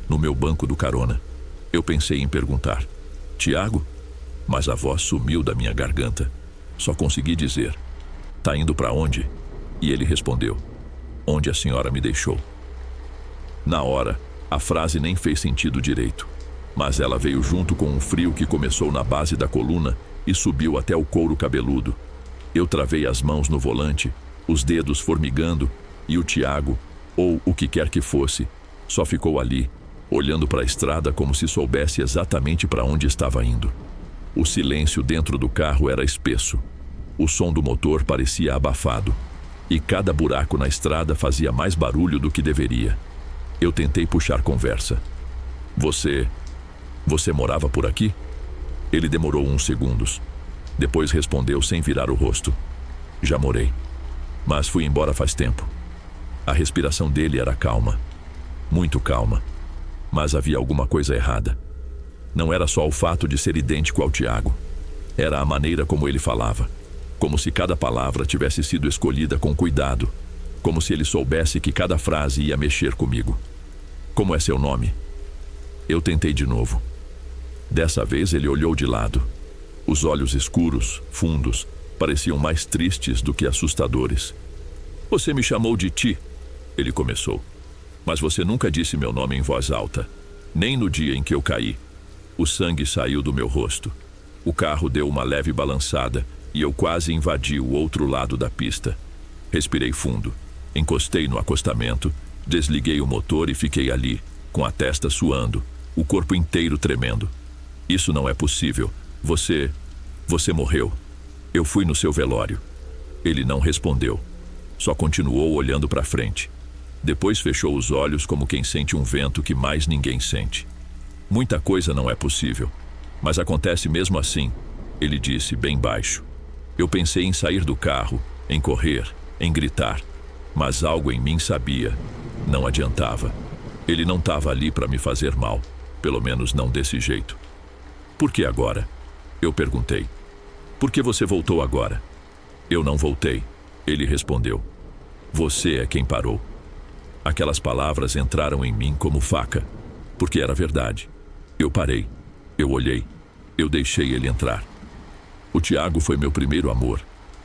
no meu banco do carona. Eu pensei em perguntar: Tiago? Mas a voz sumiu da minha garganta. Só consegui dizer: tá indo para onde? E ele respondeu: onde a senhora me deixou. Na hora, a frase nem fez sentido direito, mas ela veio junto com um frio que começou na base da coluna e subiu até o couro cabeludo. Eu travei as mãos no volante, os dedos formigando, e o Tiago, ou o que quer que fosse, só ficou ali, olhando para a estrada como se soubesse exatamente para onde estava indo. O silêncio dentro do carro era espesso. O som do motor parecia abafado, e cada buraco na estrada fazia mais barulho do que deveria. Eu tentei puxar conversa. Você morava por aqui? Ele demorou uns segundos. Depois respondeu sem virar o rosto: já morei, mas fui embora faz tempo. A respiração dele era calma, muito calma, mas havia alguma coisa errada. Não era só o fato de ser idêntico ao Tiago. Era a maneira como ele falava, como se cada palavra tivesse sido escolhida com cuidado, como se ele soubesse que cada frase ia mexer comigo. Como é seu nome? Eu tentei de novo. Dessa vez ele olhou de lado. Os olhos escuros, fundos, pareciam mais tristes do que assustadores. Você me chamou de Ti, ele começou. Mas você nunca disse meu nome em voz alta, nem no dia em que eu caí. O sangue saiu do meu rosto. O carro deu uma leve balançada e eu quase invadi o outro lado da pista. Respirei fundo, encostei no acostamento, desliguei o motor e fiquei ali, com a testa suando, o corpo inteiro tremendo. Isso não é possível. Você morreu. Eu fui no seu velório. Ele não respondeu. Só continuou olhando para frente. Depois fechou os olhos como quem sente um vento que mais ninguém sente. Muita coisa não é possível, mas acontece mesmo assim, ele disse bem baixo. Eu pensei em sair do carro, em correr, em gritar, mas algo em mim sabia. Não adiantava. Ele não estava ali para me fazer mal, pelo menos não desse jeito. Por que agora? Eu perguntei. Por que você voltou agora? Eu não voltei, ele respondeu. Você é quem parou. Aquelas palavras entraram em mim como faca, porque era verdade. Eu parei, eu olhei, eu deixei ele entrar. O Tiago foi meu primeiro amor.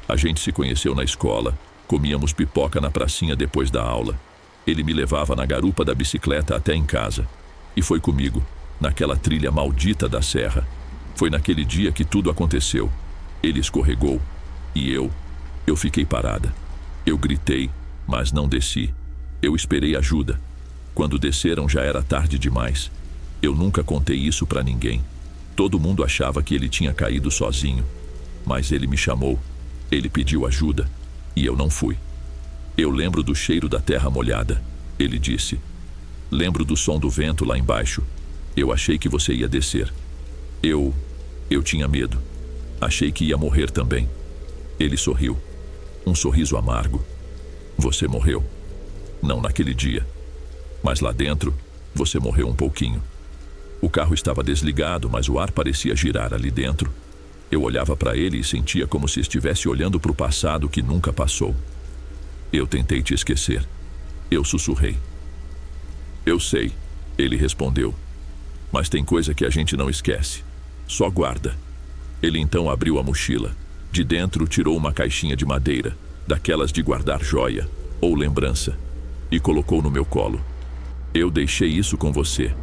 A gente se conheceu na escola, comíamos pipoca na pracinha depois da aula. Ele me levava na garupa da bicicleta até em casa. E foi comigo, naquela trilha maldita da serra. Foi naquele dia que tudo aconteceu. Ele escorregou, e eu fiquei parada. Eu gritei, mas não desci. Eu esperei ajuda. Quando desceram já era tarde demais. Eu nunca contei isso para ninguém. Todo mundo achava que ele tinha caído sozinho. Mas ele me chamou. Ele pediu ajuda. E eu não fui. Eu lembro do cheiro da terra molhada, ele disse. Lembro do som do vento lá embaixo. Eu achei que você ia descer. Eu tinha medo. Achei que ia morrer também. Ele sorriu. Um sorriso amargo. Você morreu. Não naquele dia. Mas lá dentro, você morreu um pouquinho. O carro estava desligado, mas o ar parecia girar ali dentro. Eu olhava para ele e sentia como se estivesse olhando para o passado que nunca passou. Eu tentei te esquecer. Eu sussurrei. Eu sei, ele respondeu. Mas tem coisa que a gente não esquece. Só guarda. Ele então abriu a mochila. De dentro tirou uma caixinha de madeira, daquelas de guardar joia ou lembrança, e colocou no meu colo. Eu deixei isso com você,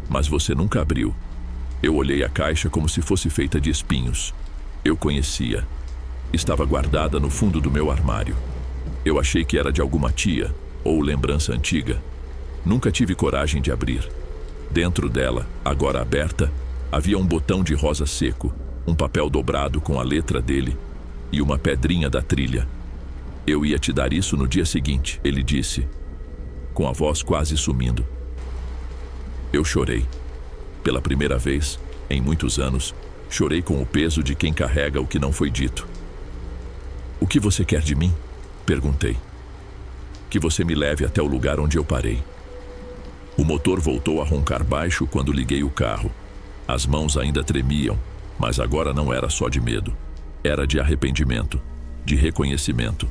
mas você nunca abriu. Eu olhei a caixa como se fosse feita de espinhos. Eu conhecia. Estava guardada no fundo do meu armário. Eu achei que era de alguma tia ou lembrança antiga. Nunca tive coragem de abrir. Dentro dela, agora aberta, havia um botão de rosa seco, um papel dobrado com a letra dele e uma pedrinha da trilha. Eu ia te dar isso no dia seguinte, ele disse, com a voz quase sumindo. Eu chorei. Pela primeira vez, em muitos anos, chorei com o peso de quem carrega o que não foi dito. O que você quer de mim? Perguntei. Que você me leve até o lugar onde eu parei. O motor voltou a roncar baixo quando liguei o carro. As mãos ainda tremiam, mas agora não era só de medo. Era de arrependimento, de reconhecimento.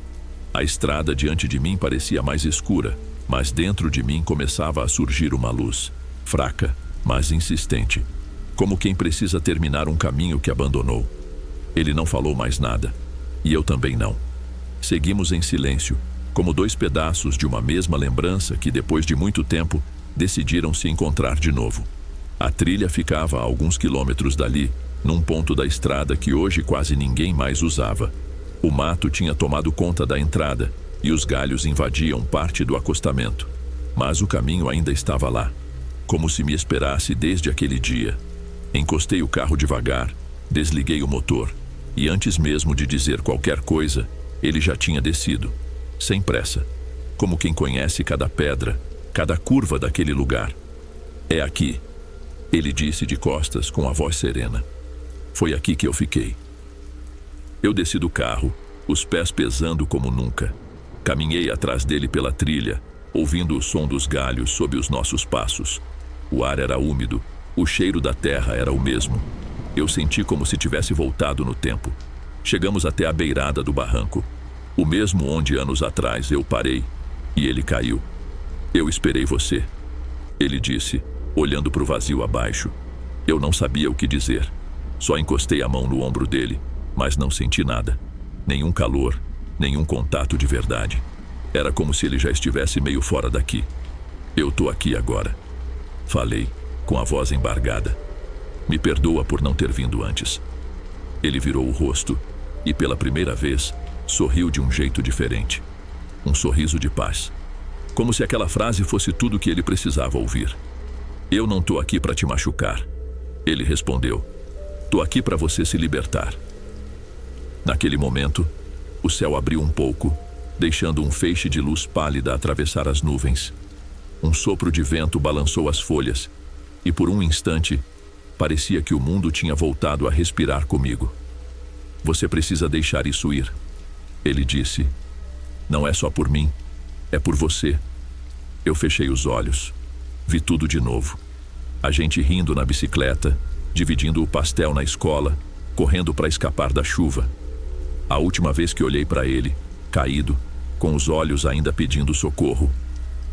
A estrada diante de mim parecia mais escura, mas dentro de mim começava a surgir uma luz, fraca, mas insistente, como quem precisa terminar um caminho que abandonou. Ele não falou mais nada, e eu também não. Seguimos em silêncio, como dois pedaços de uma mesma lembrança que, depois de muito tempo, decidiram se encontrar de novo. A trilha ficava a alguns quilômetros dali, num ponto da estrada que hoje quase ninguém mais usava. O mato tinha tomado conta da entrada e os galhos invadiam parte do acostamento. Mas o caminho ainda estava lá, como se me esperasse desde aquele dia. Encostei o carro devagar, desliguei o motor e antes mesmo de dizer qualquer coisa, ele já tinha descido, sem pressa, como quem conhece cada pedra, cada curva daquele lugar. É aqui, ele disse de costas com a voz serena. Foi aqui que eu fiquei. Eu desci do carro, os pés pesando como nunca. Caminhei atrás dele pela trilha, ouvindo o som dos galhos sob os nossos passos. O ar era úmido, o cheiro da terra era o mesmo. Eu senti como se tivesse voltado no tempo. Chegamos até a beirada do barranco, o mesmo onde anos atrás eu parei, e ele caiu. Eu esperei você, ele disse, olhando para o vazio abaixo. Eu não sabia o que dizer. Só encostei a mão no ombro dele, mas não senti nada. Nenhum calor, nenhum contato de verdade. Era como se ele já estivesse meio fora daqui. Eu tô aqui agora. Falei, com a voz embargada. Me perdoa por não ter vindo antes. Ele virou o rosto e, pela primeira vez, sorriu de um jeito diferente. Um sorriso de paz. Como se aquela frase fosse tudo que ele precisava ouvir. Eu não tô aqui para te machucar. Ele respondeu. Tô aqui para você se libertar. Naquele momento, o céu abriu um pouco, deixando um feixe de luz pálida atravessar as nuvens. Um sopro de vento balançou as folhas, e por um instante, parecia que o mundo tinha voltado a respirar comigo. Você precisa deixar isso ir, ele disse. Não é só por mim, é por você. Eu fechei os olhos, vi tudo de novo. A gente rindo na bicicleta, dividindo o pastel na escola, correndo para escapar da chuva. A última vez que olhei para ele, caído, com os olhos ainda pedindo socorro,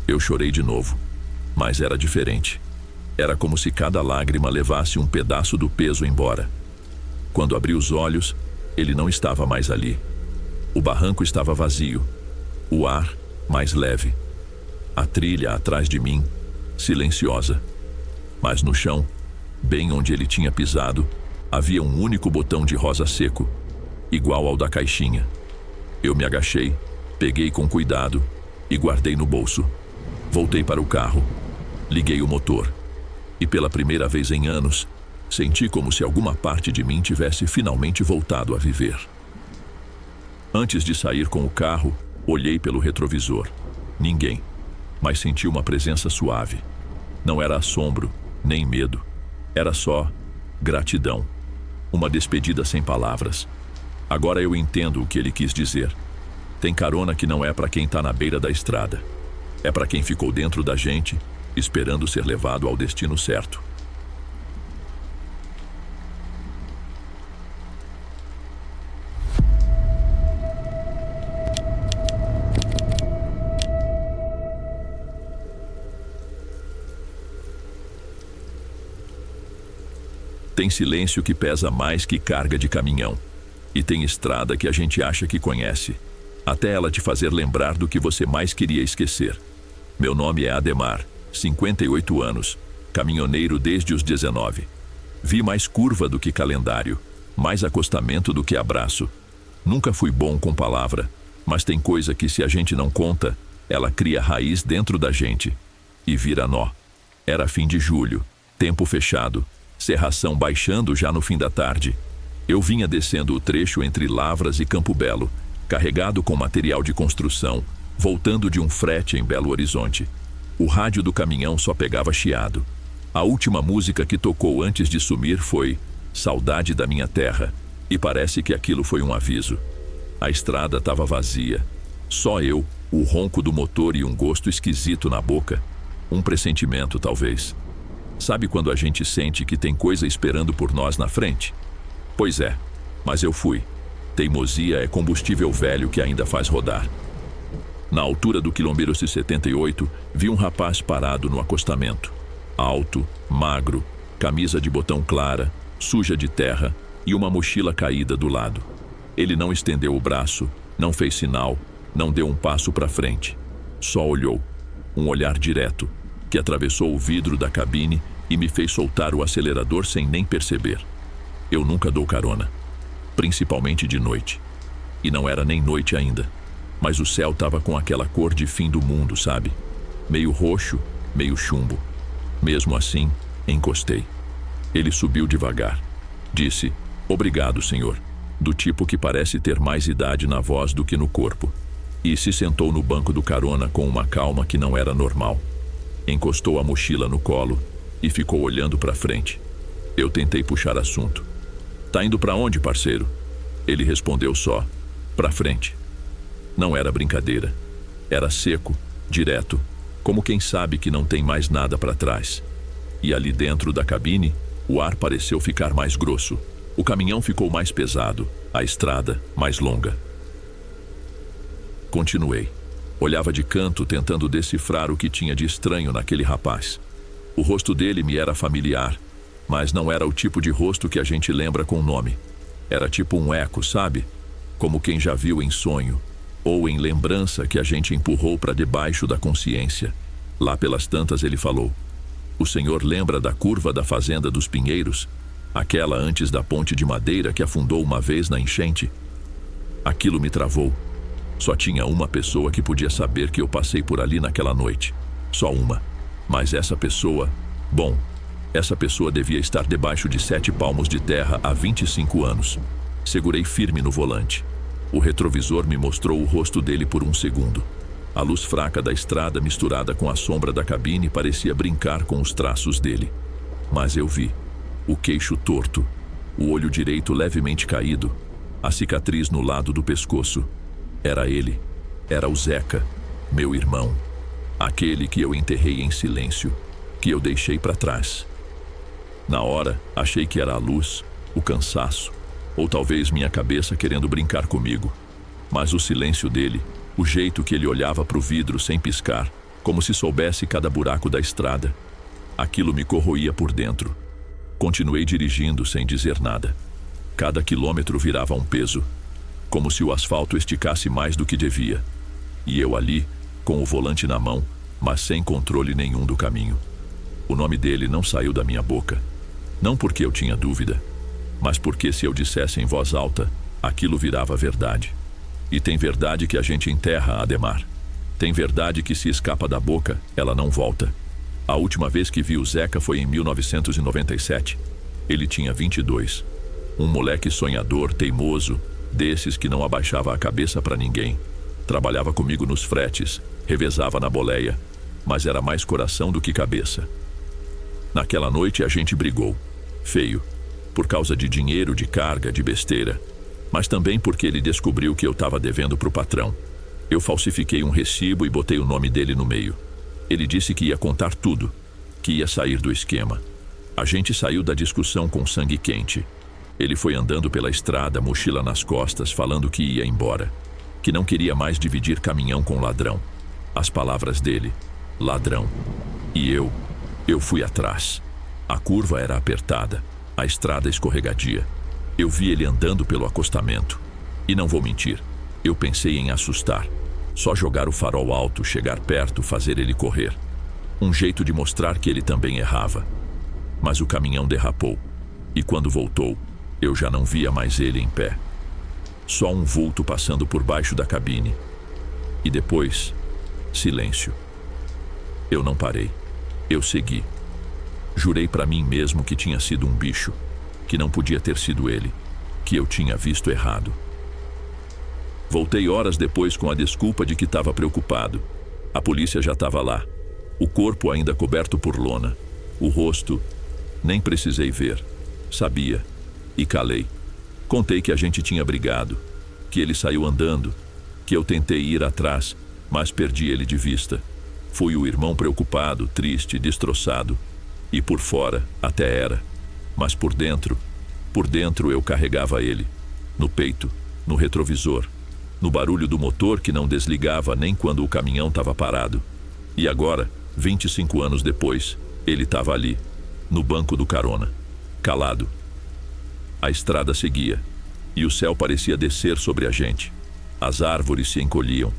eu chorei de novo, mas era diferente. Era como se cada lágrima levasse um pedaço do peso embora. Quando abri os olhos, ele não estava mais ali. O barranco estava vazio, o ar mais leve. A trilha atrás de mim, silenciosa. Mas no chão, bem onde ele tinha pisado, havia um único botão de rosa seco, igual ao da caixinha. Eu me agachei, peguei com cuidado e guardei no bolso. Voltei para o carro, liguei o motor e, pela primeira vez em anos, senti como se alguma parte de mim tivesse finalmente voltado a viver. Antes de sair com o carro, olhei pelo retrovisor. Ninguém, mas senti uma presença suave. Não era assombro, nem medo. Era só gratidão. Uma despedida sem palavras. Agora eu entendo o que ele quis dizer. Tem carona que não é para quem está na beira da estrada. É para quem ficou dentro da gente, esperando ser levado ao destino certo. Tem silêncio que pesa mais que carga de caminhão. E tem estrada que a gente acha que conhece, até ela te fazer lembrar do que você mais queria esquecer. Meu nome é Ademar, 58 anos, caminhoneiro desde os 19. Vi mais curva do que calendário, mais acostamento do que abraço. Nunca fui bom com palavra, mas tem coisa que se a gente não conta, ela cria raiz dentro da gente e vira nó. Era fim de julho, tempo fechado, cerração baixando já no fim da tarde. Eu vinha descendo o trecho entre Lavras e Campo Belo, carregado com material de construção, voltando de um frete em Belo Horizonte. O rádio do caminhão só pegava chiado. A última música que tocou antes de sumir foi Saudade da Minha Terra, e parece que aquilo foi um aviso. A estrada estava vazia. Só eu, o ronco do motor e um gosto esquisito na boca. Um pressentimento, talvez. Sabe quando a gente sente que tem coisa esperando por nós na frente? Pois é, mas eu fui. Teimosia é combustível velho que ainda faz rodar. Na altura do quilômetro 78, vi um rapaz parado no acostamento. Alto, magro, camisa de botão clara, suja de terra e uma mochila caída do lado. Ele não estendeu o braço, não fez sinal, não deu um passo para frente. Só olhou. Um olhar direto, que atravessou o vidro da cabine e me fez soltar o acelerador sem nem perceber. Eu nunca dou carona, principalmente de noite. E não era nem noite ainda, mas o céu estava com aquela cor de fim do mundo, sabe? Meio roxo, meio chumbo. Mesmo assim, encostei. Ele subiu devagar. Disse, obrigado, senhor, do tipo que parece ter mais idade na voz do que no corpo. E se sentou no banco do carona com uma calma que não era normal. Encostou a mochila no colo e ficou olhando para frente. Eu tentei puxar assunto. Tá indo para onde, parceiro? Ele respondeu só, para frente. Não era brincadeira. Era seco, direto, como quem sabe que não tem mais nada para trás. E ali dentro da cabine, o ar pareceu ficar mais grosso. O caminhão ficou mais pesado, a estrada mais longa. Continuei. Olhava de canto tentando decifrar o que tinha de estranho naquele rapaz. O rosto dele me era familiar, mas não era o tipo de rosto que a gente lembra com nome. Era tipo um eco, sabe? Como quem já viu em sonho, ou em lembrança que a gente empurrou para debaixo da consciência. Lá pelas tantas ele falou, o senhor lembra da curva da fazenda dos Pinheiros? Aquela antes da ponte de madeira que afundou uma vez na enchente? Aquilo me travou. Só tinha uma pessoa que podia saber que eu passei por ali naquela noite. Só uma. Mas essa pessoa... Bom, essa pessoa devia estar debaixo de 7 palmos de terra há 25 anos. Segurei firme no volante. O retrovisor me mostrou o rosto dele por um segundo. A luz fraca da estrada misturada com a sombra da cabine parecia brincar com os traços dele. Mas eu vi. O queixo torto, o olho direito levemente caído, a cicatriz no lado do pescoço. Era ele. Era o Zeca, meu irmão. Aquele que eu enterrei em silêncio, que eu deixei para trás. Na hora, achei que era a luz, o cansaço, ou talvez minha cabeça querendo brincar comigo. Mas o silêncio dele, o jeito que ele olhava para o vidro sem piscar, como se soubesse cada buraco da estrada, aquilo me corroía por dentro. Continuei dirigindo sem dizer nada. Cada quilômetro virava um peso, como se o asfalto esticasse mais do que devia. E eu ali, com o volante na mão, mas sem controle nenhum do caminho. O nome dele não saiu da minha boca. Não porque eu tinha dúvida, mas porque se eu dissesse em voz alta, aquilo virava verdade. E tem verdade que a gente enterra, Ademar. Tem verdade que se escapa da boca, ela não volta. A última vez que vi o Zeca foi em 1997. Ele tinha 22. Um moleque sonhador, teimoso, desses que não abaixava a cabeça para ninguém. Trabalhava comigo nos fretes, revezava na boleia, mas era mais coração do que cabeça. Naquela noite a gente brigou. Feio. Por causa de dinheiro, de carga, de besteira. Mas também porque ele descobriu que eu estava devendo pro patrão. Eu falsifiquei um recibo e botei o nome dele no meio. Ele disse que ia contar tudo, que ia sair do esquema. A gente saiu da discussão com sangue quente. Ele foi andando pela estrada, mochila nas costas, falando que ia embora. Que não queria mais dividir caminhão com ladrão. As palavras dele, ladrão. E eu fui atrás. A curva era apertada. A estrada escorregadia. Eu vi ele andando pelo acostamento. E não vou mentir, eu pensei em assustar. Só jogar o farol alto, chegar perto, fazer ele correr. Um jeito de mostrar que ele também errava. Mas o caminhão derrapou. E quando voltou, eu já não via mais ele em pé. Só um vulto passando por baixo da cabine. E depois, silêncio. Eu não parei. Eu segui. Jurei para mim mesmo que tinha sido um bicho, que não podia ter sido ele, que eu tinha visto errado. Voltei horas depois com a desculpa de que estava preocupado. A polícia já estava lá. O corpo ainda coberto por lona. O rosto, nem precisei ver. Sabia. E calei. Contei que a gente tinha brigado, que ele saiu andando, que eu tentei ir atrás, mas perdi ele de vista. Fui o irmão preocupado, triste, destroçado. E por fora, até era. Mas por dentro eu carregava ele. No peito, no retrovisor, no barulho do motor que não desligava nem quando o caminhão estava parado. E agora, 25 anos depois, ele estava ali, no banco do carona, calado. A estrada seguia, e o céu parecia descer sobre a gente. As árvores se encolhiam,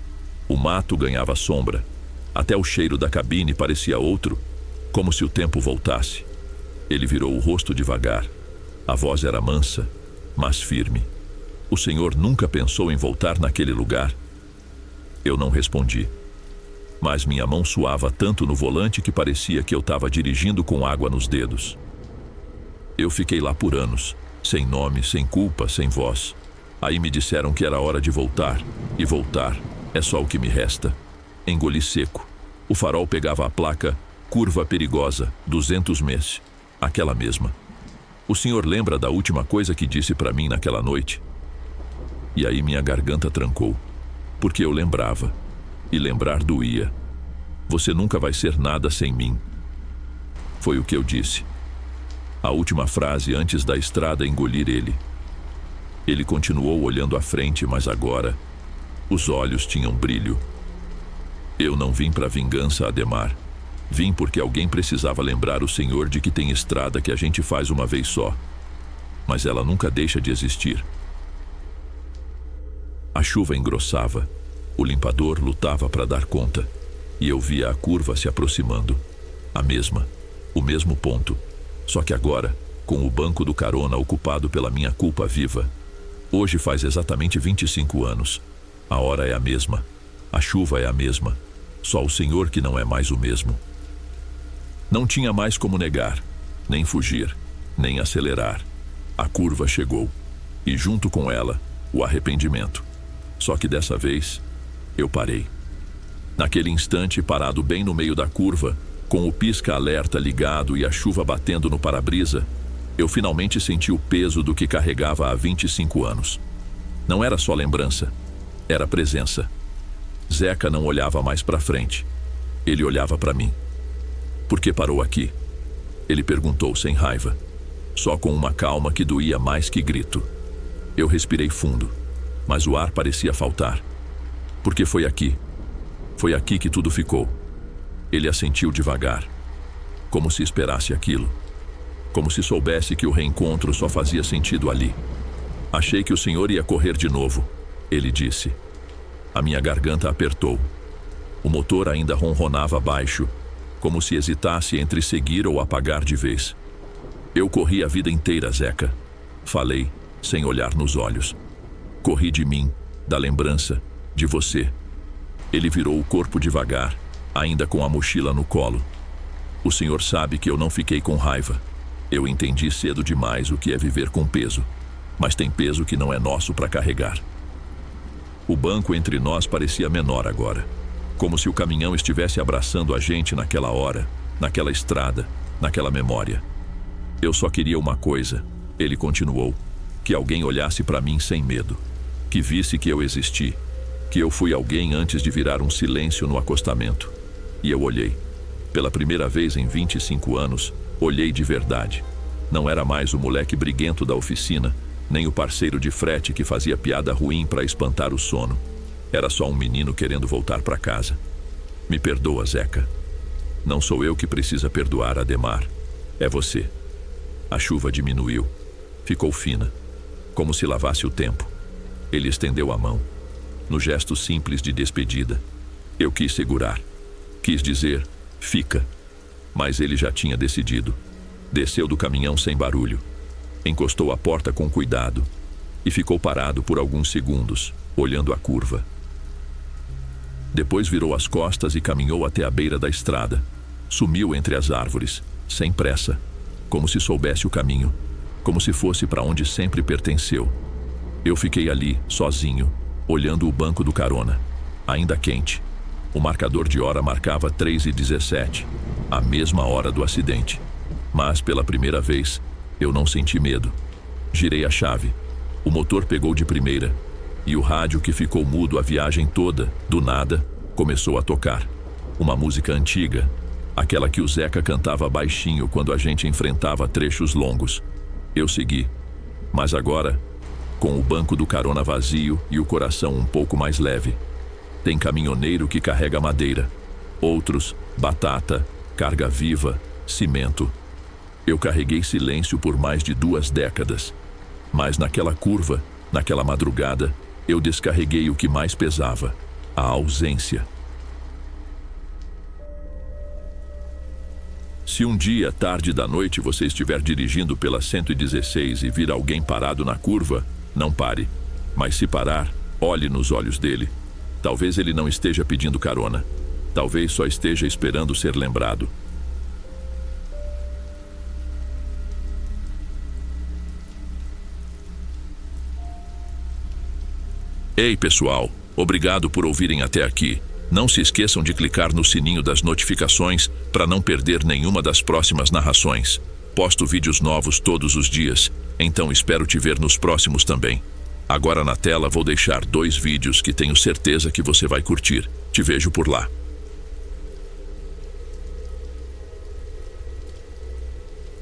o mato ganhava sombra, até o cheiro da cabine parecia outro, como se o tempo voltasse. Ele virou o rosto devagar. A voz era mansa, mas firme. O senhor nunca pensou em voltar naquele lugar? Eu não respondi. Mas minha mão suava tanto no volante que parecia que eu estava dirigindo com água nos dedos. Eu fiquei lá por anos, sem nome, sem culpa, sem voz. Aí me disseram que era hora de voltar, e voltar é só o que me resta. Engoli seco. O farol pegava a placa Curva Perigosa, 200 mês. Aquela mesma. O senhor lembra da última coisa que disse para mim naquela noite? E aí minha garganta trancou, porque eu lembrava. E lembrar doía. Você nunca vai ser nada sem mim. Foi o que eu disse. A última frase antes da estrada engolir ele. Ele continuou olhando à frente, mas agora os olhos tinham brilho. Eu não vim para vingança, Ademar. Vim porque alguém precisava lembrar o senhor de que tem estrada que a gente faz uma vez só. Mas ela nunca deixa de existir. A chuva engrossava. O limpador lutava para dar conta. E eu via a curva se aproximando. A mesma. O mesmo ponto. Só que agora, com o banco do carona ocupado pela minha culpa viva. Hoje faz exatamente 25 anos. A hora é a mesma. A chuva é a mesma. Só o senhor que não é mais o mesmo. Não tinha mais como negar, nem fugir, nem acelerar. A curva chegou. E junto com ela, o arrependimento. Só que dessa vez, eu parei. Naquele instante, parado bem no meio da curva, com o pisca-alerta ligado e a chuva batendo no para-brisa, eu finalmente senti o peso do que carregava há 25 anos. Não era só lembrança, era presença. Zeca não olhava mais para frente. Ele olhava para mim. Por que parou aqui? Ele perguntou sem raiva, só com uma calma que doía mais que grito. Eu respirei fundo, mas o ar parecia faltar. Porque foi aqui. Foi aqui que tudo ficou. Ele assentiu devagar, como se esperasse aquilo. Como se soubesse que o reencontro só fazia sentido ali. Achei que o senhor ia correr de novo, ele disse. A minha garganta apertou. O motor ainda ronronava baixo, como se hesitasse entre seguir ou apagar de vez. Eu corri a vida inteira, Zeca. Falei, sem olhar nos olhos. Corri de mim, da lembrança, de você. Ele virou o corpo devagar, ainda com a mochila no colo. O senhor sabe que eu não fiquei com raiva. Eu entendi cedo demais o que é viver com peso. Mas tem peso que não é nosso para carregar. O banco entre nós parecia menor agora. Como se o caminhão estivesse abraçando a gente naquela hora, naquela estrada, naquela memória. Eu só queria uma coisa, ele continuou. Que alguém olhasse para mim sem medo. Que visse que eu existi. Que eu fui alguém antes de virar um silêncio no acostamento. E eu olhei. Pela primeira vez em 25 anos, olhei de verdade. Não era mais o moleque briguento da oficina, nem o parceiro de frete que fazia piada ruim para espantar o sono. Era só um menino querendo voltar para casa. Me perdoa, Zeca. Não sou eu que precisa perdoar, Ademar. É você. A chuva diminuiu. Ficou fina, como se lavasse o tempo. Ele estendeu a mão, no gesto simples de despedida. Eu quis segurar. Quis dizer, fica. Mas ele já tinha decidido. Desceu do caminhão sem barulho. Encostou a porta com cuidado e ficou parado por alguns segundos, olhando a curva. Depois virou as costas e caminhou até a beira da estrada. Sumiu entre as árvores, sem pressa, como se soubesse o caminho, como se fosse para onde sempre pertenceu. Eu fiquei ali, sozinho, olhando o banco do carona, ainda quente. O marcador de hora marcava 3h17, a mesma hora do acidente. Mas, pela primeira vez, eu não senti medo. Girei a chave. O motor pegou de primeira. E o rádio, que ficou mudo a viagem toda, do nada, começou a tocar. Uma música antiga, aquela que o Zeca cantava baixinho quando a gente enfrentava trechos longos. Eu segui, mas agora, com o banco do carona vazio e o coração um pouco mais leve. Tem caminhoneiro que carrega madeira, outros, batata, carga viva, cimento. Eu carreguei silêncio por mais de 2 décadas. Mas naquela curva, naquela madrugada, eu descarreguei o que mais pesava: a ausência. Se um dia, tarde da noite, você estiver dirigindo pela 116 e vir alguém parado na curva, não pare. Mas se parar, olhe nos olhos dele. Talvez ele não esteja pedindo carona. Talvez só esteja esperando ser lembrado. Ei, pessoal, obrigado por ouvirem até aqui. Não se esqueçam de clicar no sininho das notificações para não perder nenhuma das próximas narrações. Posto vídeos novos todos os dias, então espero te ver nos próximos também. Agora na tela vou deixar 2 vídeos que tenho certeza que você vai curtir. Te vejo por lá.